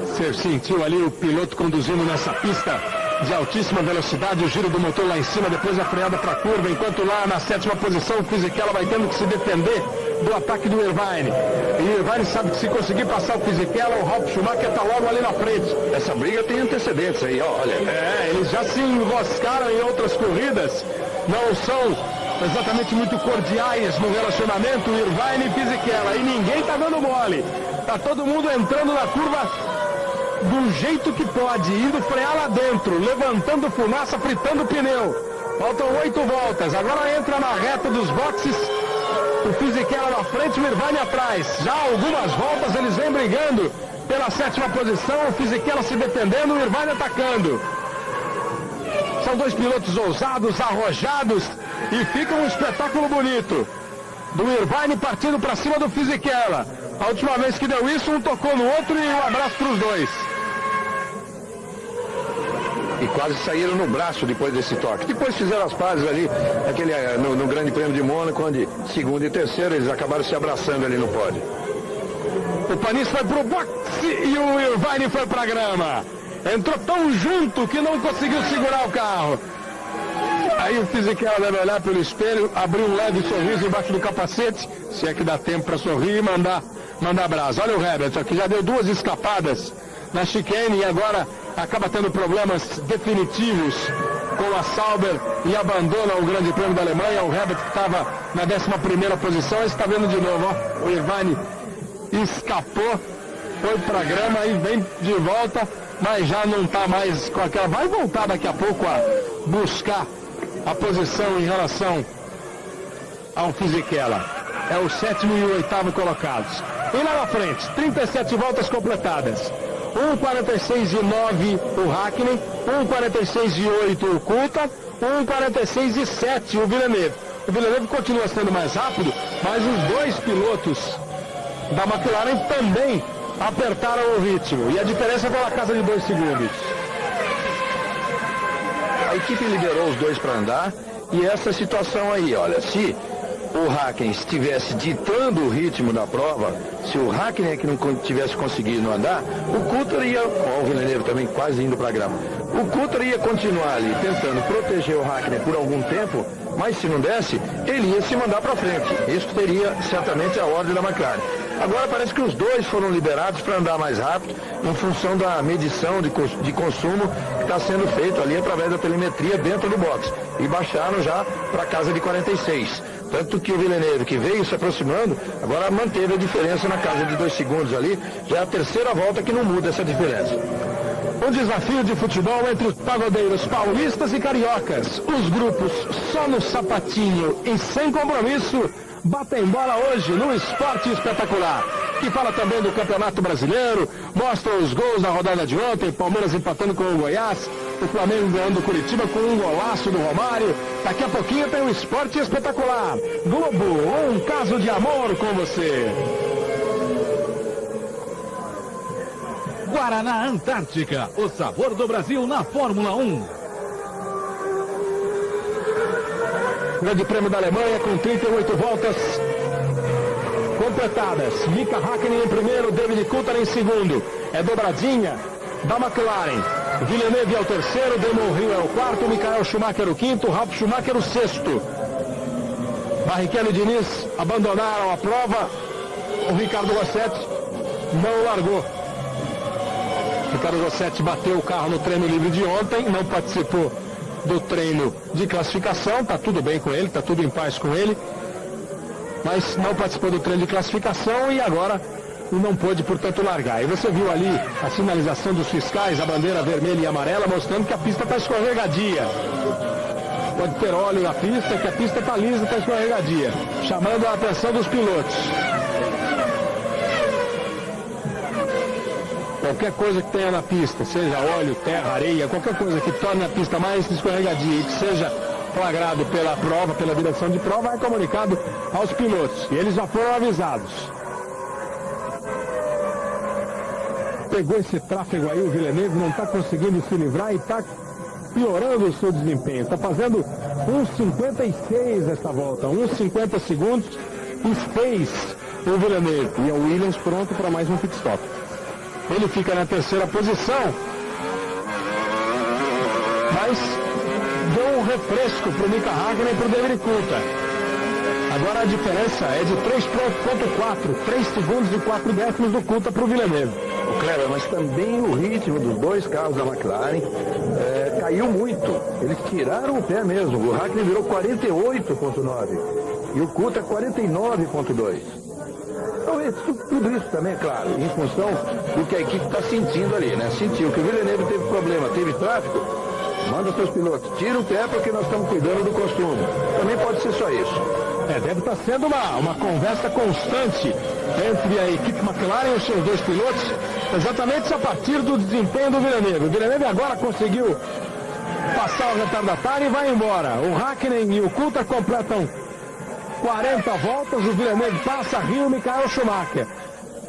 Você sentiu ali o piloto conduzindo nessa pista de altíssima velocidade, o giro do motor lá em cima, depois a freada para a curva, enquanto lá na sétima posição o Fisichella vai tendo que se defender do ataque do Irvine. E o Irvine sabe que se conseguir passar o Fisichella, o Ralf Schumacher está logo ali na frente. Essa briga tem antecedentes aí, olha. Eles já se enroscaram em outras corridas, não são exatamente muito cordiais no relacionamento, Irvine e Fisichella, e ninguém está dando mole. Tá todo mundo entrando na curva do jeito que pode, indo frear lá dentro, levantando fumaça, fritando o pneu. Faltam 8 voltas, agora entra na reta dos boxes, o Fisichella na frente, o Irvine atrás. Já algumas voltas eles vêm brigando pela sétima posição, o Fisichella se defendendo, o Irvine atacando. São dois pilotos ousados, arrojados, e fica um espetáculo bonito. Do Irvine partindo para cima do Fisichella. A última vez que deu isso, um tocou no outro e um abraço para os dois. E quase saíram no braço depois desse toque. Depois fizeram as pazes ali, no Grande Prêmio de Mônaco, onde segundo e terceiro eles acabaram se abraçando ali no pódio. O Panis foi pro boxe e o Irvine foi pra grama. Entrou tão junto que não conseguiu segurar o carro. Aí o Fisichella deve olhar pelo espelho, abrir um leve sorriso embaixo do capacete, se é que dá tempo para sorrir e mandar brasa. Olha o Herbert, que já deu 2 escapadas na chicane e agora acaba ttendo problemas definitivos com a Sauber e abandona o Grande Prêmio da Alemanha. O Herbert que estava na 11ª posição, está vendo de novo, ó, o Irvine escapou, foi para a grama e vem de volta, mas já não está mais com aquela... Vai voltar daqui a pouco a buscar a posição em relação ao Fisichella. É o 7º e o 8º colocados. E lá na frente, 37 voltas completadas. 1:46:9 o Hakkinen, 1:46:8 o Coulthard, 1:46:7 o Villeneuve. O Villeneuve continua sendo mais rápido, mas os 2 pilotos da McLaren também apertaram o ritmo. E a diferença foi na casa de 2 segundos. A equipe liberou os 2 para andar e essa situação aí, olha, se o Hakkinen estivesse ditando o ritmo da prova, se o Hakkinen é que não tivesse conseguido andar, o Coulthard ia, o Villeneuve também quase indo para a grama, o Coulthard ia continuar ali tentando proteger o Hakkinen por algum tempo, mas se não desse, ele ia se mandar para frente. Isso seria certamente a ordem da McLaren. Agora parece que os 2 foram liberados para andar mais rápido em função da medição de consumo que está sendo feito ali através da telemetria dentro do box. E baixaram já para casa de 46. Tanto que o Villeneuve, que veio se aproximando, agora manteve a diferença na casa de 2 segundos ali. Já é a 3ª volta que não muda essa diferença. Um desafio de futebol entre os pagodeiros paulistas e cariocas. Os grupos só no sapatinho e sem compromisso batem bola hoje no Esporte Espetacular, que fala também do Campeonato Brasileiro, mostra os gols da rodada de ontem, Palmeiras empatando com o Goiás, o Flamengo ganhando o Curitiba com um golaço do Romário. Daqui a pouquinho tem o Esporte Espetacular. Globo, um caso de amor com você. Guaraná Antártica, o sabor do Brasil na Fórmula 1. Grande Prêmio da Alemanha com 38 voltas completadas. Mika Hakkinen em primeiro, David Coulthard em segundo. É dobradinha da McLaren. Villeneuve é o 3º, Damon Hill é o 4º, Michael Schumacher o 5º, Ralf Schumacher o 6º. Barrichello e Diniz abandonaram a prova. O Ricardo Rossetti não largou. Ricardo Rossetti bateu o carro no treino livre de ontem, não participou do treino de classificação, tá tudo bem com ele, tá tudo em paz com ele, mas não participou do treino de classificação e agora não pôde, portanto, largar. E você viu ali a sinalização dos fiscais, a bandeira vermelha e amarela, mostrando que a pista está escorregadia. Pode ter óleo na pista, que a pista está lisa, está escorregadia, chamando a atenção dos pilotos. Qualquer coisa que tenha na pista, seja óleo, terra, areia, qualquer coisa que torne a pista mais escorregadia e que seja flagrado pela prova, pela direção de prova, é comunicado aos pilotos. E eles já foram avisados. Pegou esse tráfego aí, o Villeneuve não está conseguindo se livrar e está piorando o seu desempenho. Está fazendo 1:56 esta volta, 1:50 segundos e 6 o Villeneuve. E é o Williams pronto para mais um pit stop. Ele fica na 3ª posição, mas deu um refresco para o Mika Hakkinen e para o David Coulthard. Agora a diferença é de 3,4, 3 segundos e 4 décimos do Coulthard para o Villeneuve. O Kleber, mas também o ritmo dos 2 carros da McLaren caiu muito. Eles tiraram o pé mesmo. O Hakkinen virou 48,9 e o Coulthard 49,2. Então, tudo isso também, é claro, em função do que a equipe está sentindo ali, né? Sentiu que o Villeneuve teve problema, teve tráfego, manda seus pilotos, tira o pé porque nós estamos cuidando do consumo. Também pode ser só isso. Deve estar sendo uma conversa constante entre a equipe McLaren e os seus 2 pilotos, exatamente a partir do desempenho do Villeneuve. O Villeneuve agora conseguiu passar o retardatário e vai embora. O Hakkinen e o Coulthard completam 40 voltas, o Villeneuve passa Hill, Michael Schumacher.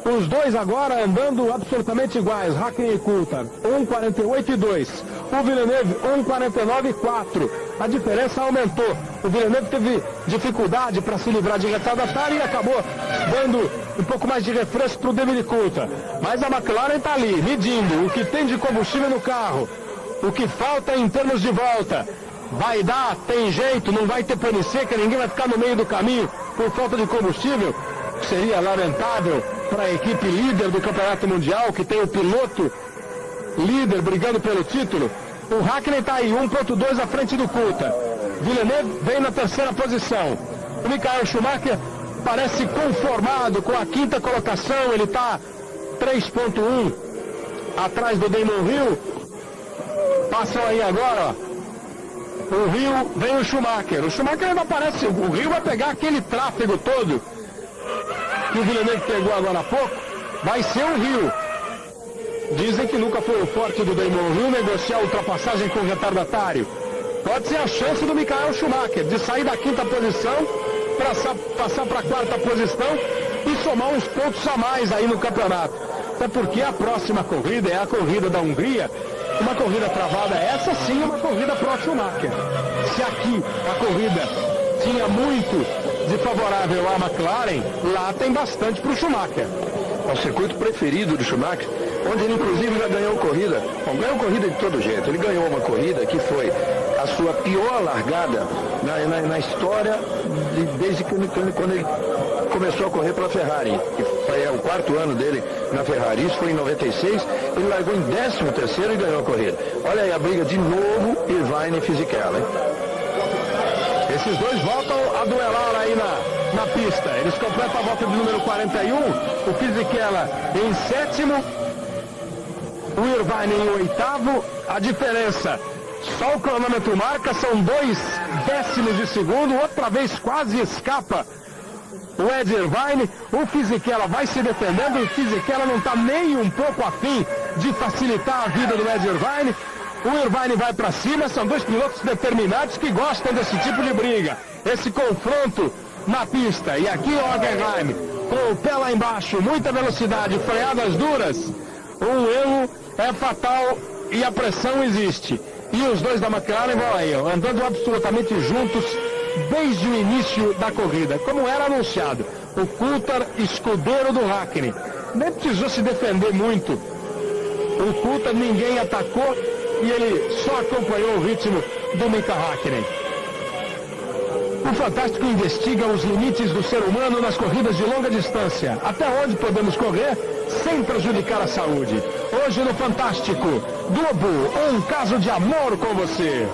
Os 2 agora andando absolutamente iguais, Hakkinen e Coulthard, 1:48 e 2. O Villeneuve, 1:49 e 4. a diferença aumentou. O Villeneuve teve dificuldade para se livrar de retardatário e acabou dando um pouco mais de refresco para o David Coulthard. Mas a McLaren está ali, medindo o que tem de combustível no carro, o que falta em termos de volta. Vai dar, tem jeito, não vai ter pane seca, ninguém vai ficar no meio do caminho por falta de combustível. Seria lamentável para a equipe líder do Campeonato Mundial, que tem o piloto líder brigando pelo título. O Hakkinen está aí, 1.2 à frente do Coulthard. Villeneuve vem na terceira posição. O Michael Schumacher parece conformado com a quinta colocação, ele está 3.1 atrás do Damon Hill. Passam aí agora, ó. O Hill, vem o Schumacher. O Schumacher ainda aparece, o Hill vai pegar aquele tráfego todo que o Villeneuve pegou agora há pouco, vai ser o Hill. Dizem que nunca foi o forte do Damon Hill negociar a ultrapassagem com o retardatário. Pode ser a chance do Michael Schumacher de sair da quinta posição, passar para a quarta posição e somar uns pontos a mais aí no campeonato. Até porque a próxima corrida é a corrida da Hungria, uma corrida travada, essa sim é uma corrida pro Schumacher. Se aqui a corrida tinha muito de favorável à McLaren, lá tem bastante para o Schumacher. É o circuito preferido do Schumacher, onde ele inclusive já ganhou corrida. Bom, ganhou corrida de todo jeito. Ele ganhou uma corrida que foi a sua pior largada na história desde quando ele começou a correr pela Ferrari, que foi o quarto ano dele na Ferrari. Isso foi em 96, ele largou em 13º e ganhou a corrida. Olha aí a briga de novo, Irvine e Fisichella, hein? Esses dois voltam a duelar aí na pista. Eles completam a volta de número 41, o Fisichella em sétimo, o Irvine em oitavo. A diferença, só o cronômetro marca, são 2 décimos de segundo, outra vez quase escapa o Ed Irvine. O Fisichella vai se defendendo, o Fisichella não está nem um pouco afim de facilitar a vida do Ed Irvine. O Irvine vai para cima, são dois pilotos determinados que gostam desse tipo de briga, esse confronto na pista. E aqui o Hockenheim, com o pé lá embaixo, muita velocidade, freadas duras, um erro é fatal e a pressão existe. E os dois da McLaren vão aí, andando absolutamente juntos desde o início da corrida, como era anunciado. O Coulthard, escudeiro do Hakkinen, nem precisou se defender muito. O Coulthard ninguém atacou e ele só acompanhou o ritmo do Mika Hakkinen. O Fantástico investiga os limites do ser humano nas corridas de longa distância. Até onde podemos correr sem prejudicar a saúde. Hoje no Fantástico, Globo, um caso de amor com você.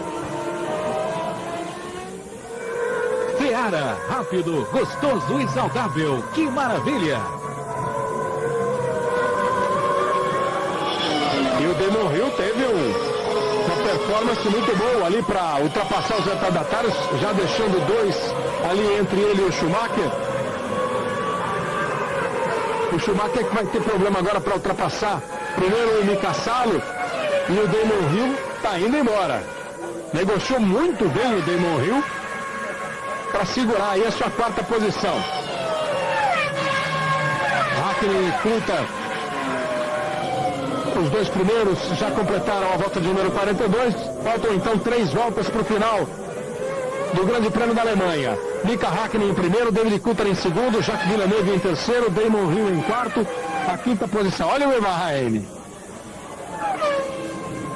Seara, rápido, gostoso e saudável. Que maravilha! E o Damon Hill teve uma performance muito boa ali para ultrapassar os retardatários, já deixando 2 ali entre ele e o Schumacher. O Schumacher que vai ter problema agora para ultrapassar primeiro o Mika Salo, e o Damon Hill está indo embora. Negociou muito bem o Damon Hill para segurar aí a sua quarta posição. Hakkinen e Coulthard, os dois primeiros já completaram a volta de número 42. Faltam então 3 voltas para o final do Grande Prêmio da Alemanha. Mika Hakkinen em primeiro, David Coulthard em segundo, Jacques Villeneuve em terceiro, Damon Hill em quarto, a quinta posição. Olha o Irvine.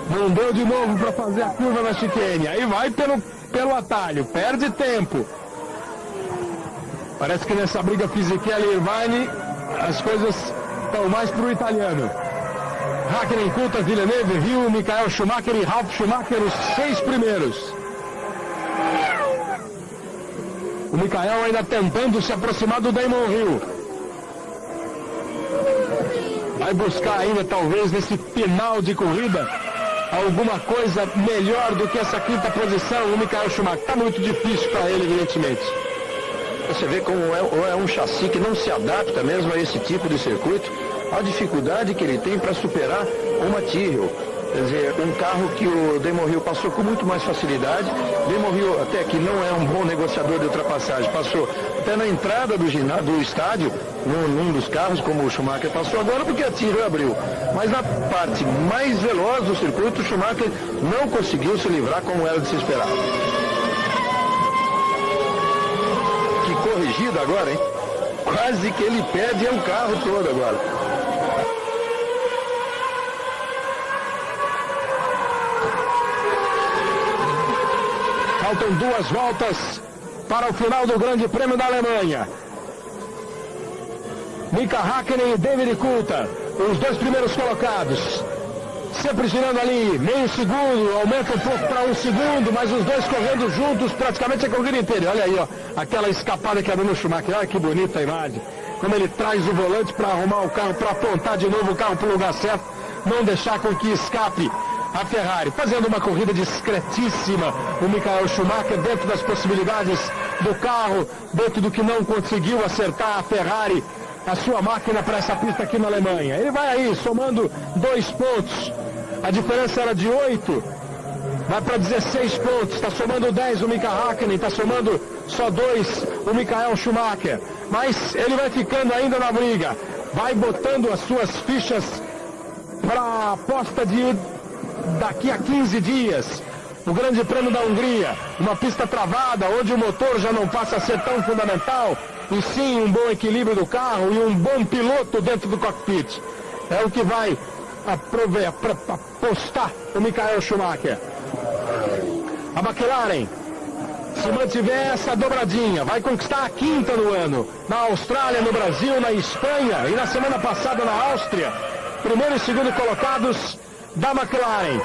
Não deu de novo para fazer a curva na chicane. Aí vai pelo atalho, perde tempo. Parece que nessa briga Fisichella e Irvine as coisas estão mais para o italiano. Hakkinen, Coulthard, Villeneuve, Hill, Michael Schumacher e Ralf Schumacher, os 6 primeiros. O Michael ainda tentando se aproximar do Damon Hill. Vai buscar ainda, talvez, nesse final de corrida, alguma coisa melhor do que essa quinta posição. O Michael Schumacher está muito difícil para ele, evidentemente. Você vê como é um chassi que não se adapta mesmo a esse tipo de circuito, a dificuldade que ele tem para superar uma Tyrrell. Quer dizer, um carro que o Damon Hill passou com muito mais facilidade. Damon Hill, até que não é um bom negociador de ultrapassagem, passou até na entrada do estádio, num dos carros, como o Schumacher passou agora, porque a Tyrrell abriu. Mas na parte mais veloz do circuito, o Schumacher não conseguiu se livrar como era de se esperar. corrigida agora, hein? Quase que ele perde o carro todo agora. Faltam 2 voltas para o final do Grande Prêmio da Alemanha. Mika Häkkinen e David Coulthard, os 2 primeiros colocados. Sempre girando ali, meio segundo, aumenta um pouco para 1 segundo, mas os 2 correndo juntos praticamente a corrida inteira. Olha aí, ó, aquela escapada que é do Schumacher. Olha que bonita a imagem. Como ele traz o volante para arrumar o carro, para apontar de novo o carro para o lugar certo, não deixar com que escape a Ferrari. Fazendo uma corrida discretíssima, o Michael Schumacher, dentro das possibilidades do carro, dentro do que não conseguiu acertar a Ferrari, a sua máquina para essa pista aqui na Alemanha. Ele vai aí, somando 2 pontos. A diferença era de 8, vai para 16 pontos. Está somando 10 o Mika Häkkinen, está somando só 2 o Michael Schumacher. Mas ele vai ficando ainda na briga. Vai botando as suas fichas para a aposta de daqui a 15 dias. O Grande Prêmio da Hungria, uma pista travada, onde o motor já não passa a ser tão fundamental, e sim um bom equilíbrio do carro e um bom piloto dentro do cockpit. É o que vai apostar o Michael Schumacher. A McLaren, se mantiver essa dobradinha, vai conquistar a 5ª no ano. Na Austrália, no Brasil, na Espanha e na semana passada na Áustria. Primeiro e segundo colocados da McLaren.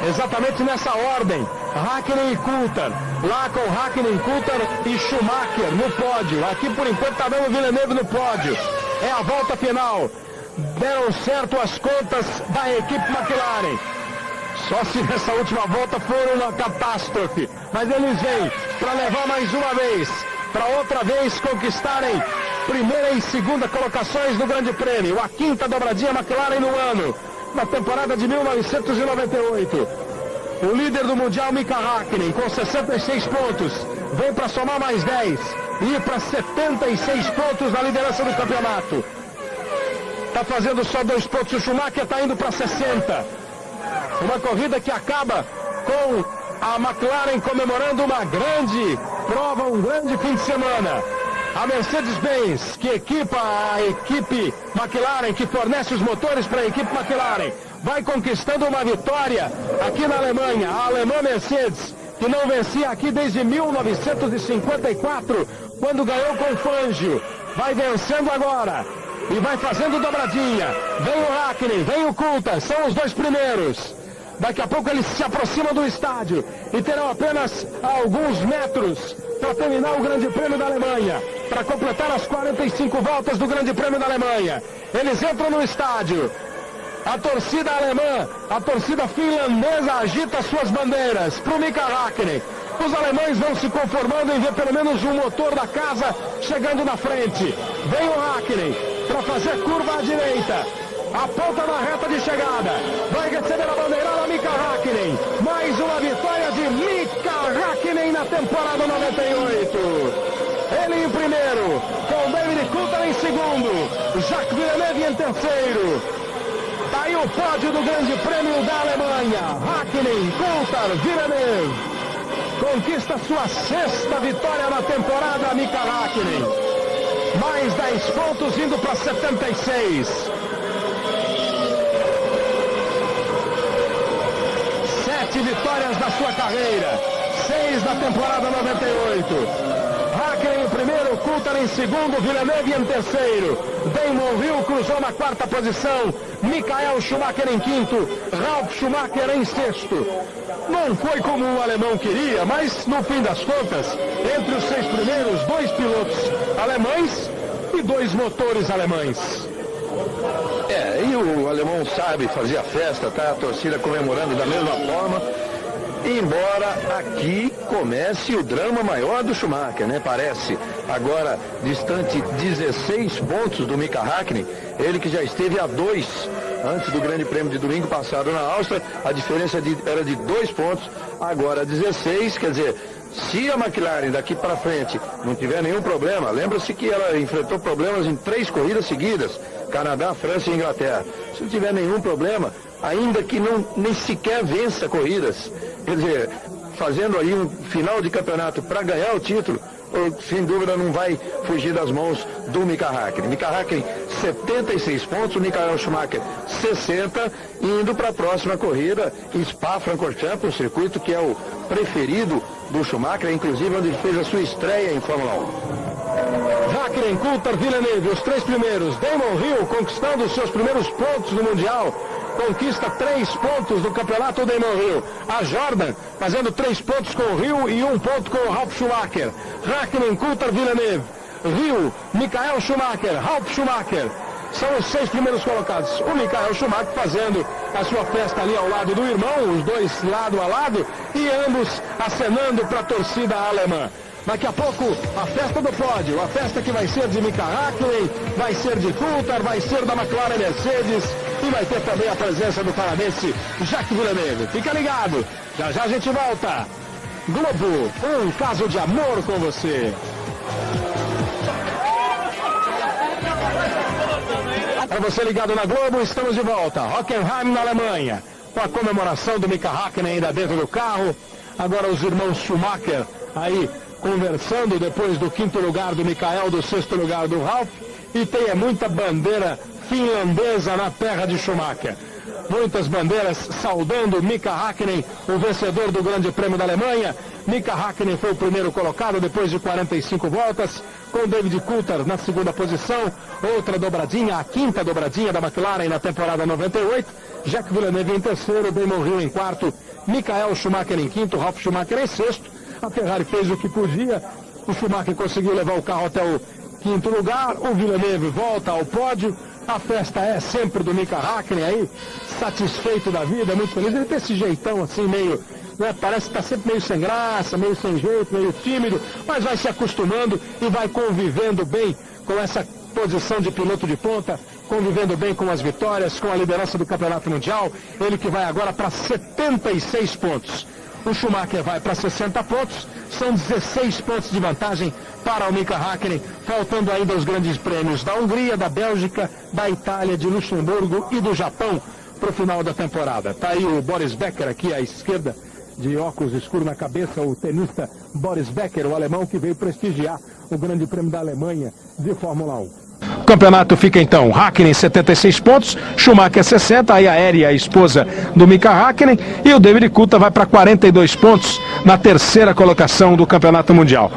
Exatamente nessa ordem. Häkkinen e Coulthard. Lá com Häkkinen, Coulthard e Schumacher no pódio. Aqui por enquanto está dando Villeneuve no pódio. É a volta final. Deram certo as contas da equipe McLaren. Só se nessa última volta for uma catástrofe. Mas eles vêm para levar mais uma vez. Para outra vez conquistarem primeira e segunda colocações do Grande Prêmio. A 5ª dobradinha McLaren no ano. Na temporada de 1998. O líder do Mundial, Mika Häkkinen, com 66 pontos. Vem para somar mais 10. E ir para 76 pontos na liderança do campeonato. Está fazendo só 2 pontos. O Schumacher está indo para 60. Uma corrida que acaba com a McLaren comemorando uma grande prova, um grande fim de semana. A Mercedes-Benz, que equipa a equipe McLaren, que fornece os motores para a equipe McLaren, vai conquistando uma vitória aqui na Alemanha. A alemã Mercedes, que não vencia aqui desde 1954, quando ganhou com o Fangio, vai vencendo agora e vai fazendo dobradinha. Vem o Häkkinen, vem o Coulthard, são os 2 primeiros. Daqui a pouco eles se aproximam do estádio e terão apenas alguns metros para terminar o Grande Prêmio da Alemanha, para completar as 45 voltas do Grande Prêmio da Alemanha. Eles entram no estádio. A torcida alemã, a torcida finlandesa agita suas bandeiras para o Mika Häkkinen. Os alemães vão se conformando em ver pelo menos um motor da casa chegando na frente. Vem o Häkkinen para fazer curva à direita. Aponta na reta de chegada. Vai receber a bandeirada Mika Häkkinen. Mais uma vitória de Mika Häkkinen na temporada 98. Ele em primeiro, com David Coulthard em segundo. Jacques Villeneuve em terceiro. Tá aí o pódio do Grande Prêmio da Alemanha. Häkkinen, Coulthard, Villeneuve. Conquista sua 6ª vitória na temporada, Mika Häkkinen. Mais 10 pontos indo para 76. 7 vitórias da sua carreira. 6 da temporada 98. Häkkinen em primeiro, Coulthard em segundo, Villeneuve em terceiro. Damon Hill cruzou na 4ª posição. Michael Schumacher em 5º, Ralf Schumacher em 6º. Não foi como o alemão queria, mas no fim das contas, entre os 6 primeiros, 2 pilotos alemães e 2 motores alemães. E o alemão sabe fazer a festa, tá? A torcida comemorando da mesma forma. Embora aqui comece o drama maior do Schumacher, né? Parece. Agora, distante 16 pontos do Mika Häkkinen, ele que já esteve a 2 antes do Grande Prêmio de domingo passado na Áustria, a diferença era de 2 pontos, agora 16, quer dizer, se a McLaren daqui para frente não tiver nenhum problema, lembra-se que ela enfrentou problemas em 3 corridas seguidas, Canadá, França e Inglaterra. Se não tiver nenhum problema, ainda que nem sequer vença corridas, quer dizer, fazendo aí um final de campeonato para ganhar o título, sem dúvida não vai fugir das mãos do Mika Häkkinen. Mika Häkkinen 76 pontos, o Michael Schumacher 60, indo para a próxima corrida, Spa-Francorchamps, um circuito que é o preferido do Schumacher, inclusive onde ele fez a sua estreia em Fórmula 1. Häkkinen, Coulthard, Villeneuve, os 3 primeiros. Damon Hill conquistando os seus primeiros pontos no Mundial. Conquista 3 pontos do campeonato Damon Hill. A Jordan fazendo 3 pontos com o Hill e 1 ponto com o Ralf Schumacher. Häkkinen, Coulthard, Villeneuve, Hill, Michael Schumacher, Ralf Schumacher. São os 6 primeiros colocados. O Michael Schumacher fazendo a sua festa ali ao lado do irmão, os dois lado a lado, e ambos acenando para a torcida alemã. Daqui a pouco, a festa do pódio, a festa que vai ser de Mika Häkkinen, vai ser de Coulthard, vai ser da McLaren Mercedes e vai ter também a presença do canadense Jacques Villeneuve. Fica ligado, já já a gente volta. Globo, um caso de amor com você. Para você ligado na Globo, estamos de volta. Hockenheim, na Alemanha, com a comemoração do Mika Häkkinen ainda dentro do carro. Agora os irmãos Schumacher aí conversando depois do 5º lugar do Michael, do 6º lugar do Ralf, e tem muita bandeira finlandesa na terra de Schumacher. Muitas bandeiras saudando Mika Häkkinen, o vencedor do Grande Prêmio da Alemanha. Mika Häkkinen foi o primeiro colocado depois de 45 voltas, com David Coulthard na segunda posição, outra dobradinha, a 5ª dobradinha da McLaren na temporada 98, Jacques Villeneuve em terceiro, Damon Hill em quarto, Michael Schumacher em quinto, Ralf Schumacher em sexto. A Ferrari fez o que podia, o Schumacher conseguiu levar o carro até o 5º lugar, o Villeneuve volta ao pódio, a festa é sempre do Mika Häkkinen aí, satisfeito da vida, muito feliz, ele tem esse jeitão assim meio, né, parece que está sempre meio sem graça, meio sem jeito, meio tímido, mas vai se acostumando e vai convivendo bem com essa posição de piloto de ponta, convivendo bem com as vitórias, com a liderança do Campeonato Mundial, ele que vai agora para 76 pontos. O Schumacher vai para 60 pontos, são 16 pontos de vantagem para o Mika Häkkinen, faltando ainda os grandes prêmios da Hungria, da Bélgica, da Itália, de Luxemburgo e do Japão para o final da temporada. Está aí o Boris Becker aqui à esquerda, de óculos escuros na cabeça, o tenista Boris Becker, o alemão que veio prestigiar o Grande Prêmio da Alemanha de Fórmula 1. O campeonato fica então, Häkkinen 76 pontos, Schumacher 60, aí a Eri, a esposa do Mika Häkkinen, e o David Coulthard vai para 42 pontos na terceira colocação do Campeonato Mundial.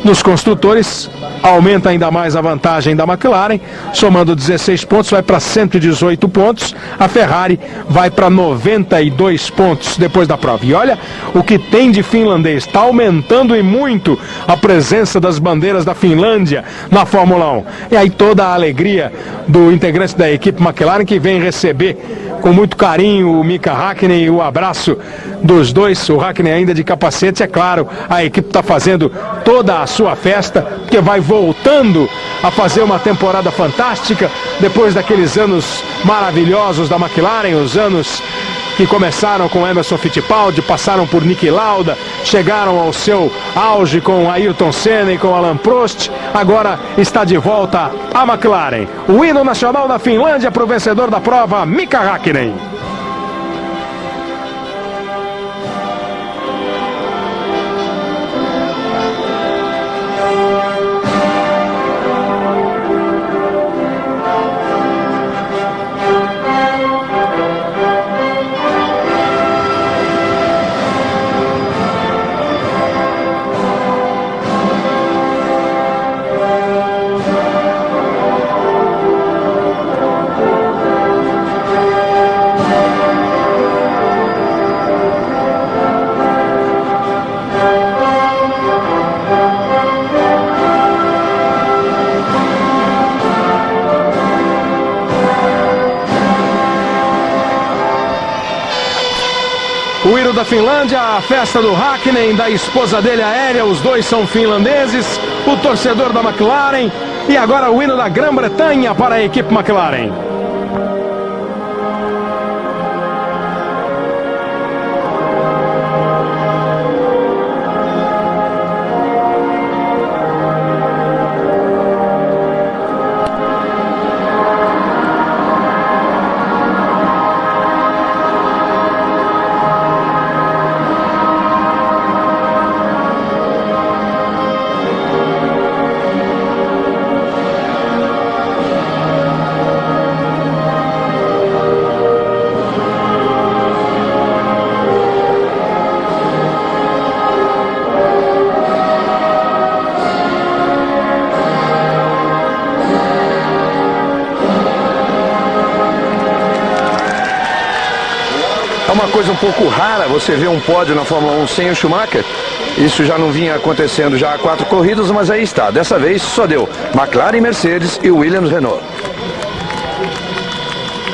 Nos construtores, aumenta ainda mais a vantagem da McLaren, somando 16 pontos, vai para 118 pontos, a Ferrari vai para 92 pontos depois da prova. E olha o que tem de finlandês, está aumentando e muito a presença das bandeiras da Finlândia na Fórmula 1. E aí toda a alegria do integrante da equipe McLaren que vem receber com muito carinho o Mika Häkkinen e o abraço dos dois, o Häkkinen ainda de capacete, é claro, a equipe está fazendo toda a sua festa, porque vai voltando a fazer uma temporada fantástica, depois daqueles anos maravilhosos da McLaren, os anos que começaram com Emerson Fittipaldi, passaram por Niki Lauda, chegaram ao seu auge com Ayrton Senna e com Alain Prost, agora está de volta a McLaren. O hino nacional da Finlândia para o vencedor da prova, Mika Häkkinen. O hino da Finlândia, a festa do Häkkinen, da esposa dele, a Eri, os dois são finlandeses, o torcedor da McLaren, e agora o hino da Grã-Bretanha para a equipe McLaren. É uma coisa um pouco rara você ver um pódio na Fórmula 1 sem o Schumacher. Isso já não vinha acontecendo já há 4 corridas, mas aí está. Dessa vez só deu McLaren, Mercedes e Williams, Renault.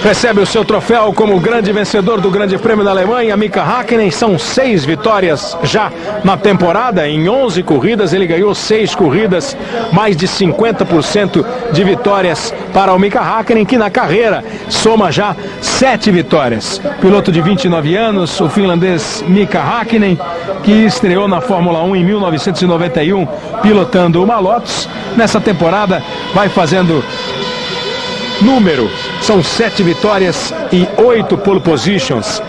Recebe o seu troféu como grande vencedor do Grande Prêmio da Alemanha, Mika Häkkinen. São 6 vitórias já na temporada. Em 11 corridas, ele ganhou 6 corridas, mais de 50% de vitórias para o Mika Häkkinen, que na carreira soma já 7 vitórias. Piloto de 29 anos, o finlandês Mika Häkkinen, que estreou na Fórmula 1 em 1991, pilotando uma Lotus. Nessa temporada vai fazendo número, são 7 vitórias e 8 pole positions.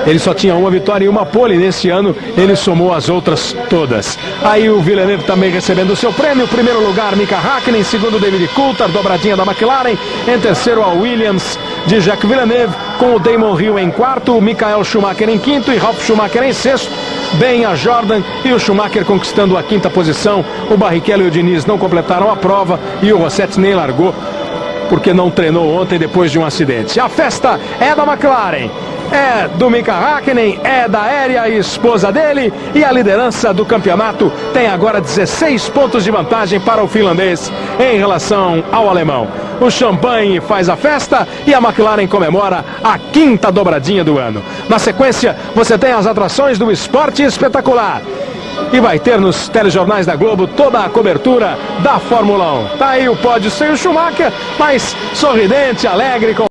Ele só tinha uma vitória e uma pole. Nesse ano ele somou as outras todas. Aí o Villeneuve também recebendo o seu prêmio. Primeiro lugar Mika Häkkinen, em segundo David Coulthard, dobradinha da McLaren. Em terceiro a Williams de Jacques Villeneuve, com o Damon Hill em quarto, o Michael Schumacher em quinto e Ralf Schumacher em sexto. Bem a Jordan e o Schumacher conquistando a 5ª posição. O Barrichello e o Diniz não completaram a prova e o Rossetti nem largou, porque não treinou ontem depois de um acidente. A festa é da McLaren, é do Mika Häkkinen, é da Aérea, esposa dele, e a liderança do campeonato tem agora 16 pontos de vantagem para o finlandês em relação ao alemão. O champanhe faz a festa e a McLaren comemora a 5ª dobradinha do ano. Na sequência, você tem as atrações do esporte espetacular. E vai ter nos telejornais da Globo toda a cobertura da Fórmula 1. Tá aí o pódio sem o Schumacher, mas sorridente, alegre com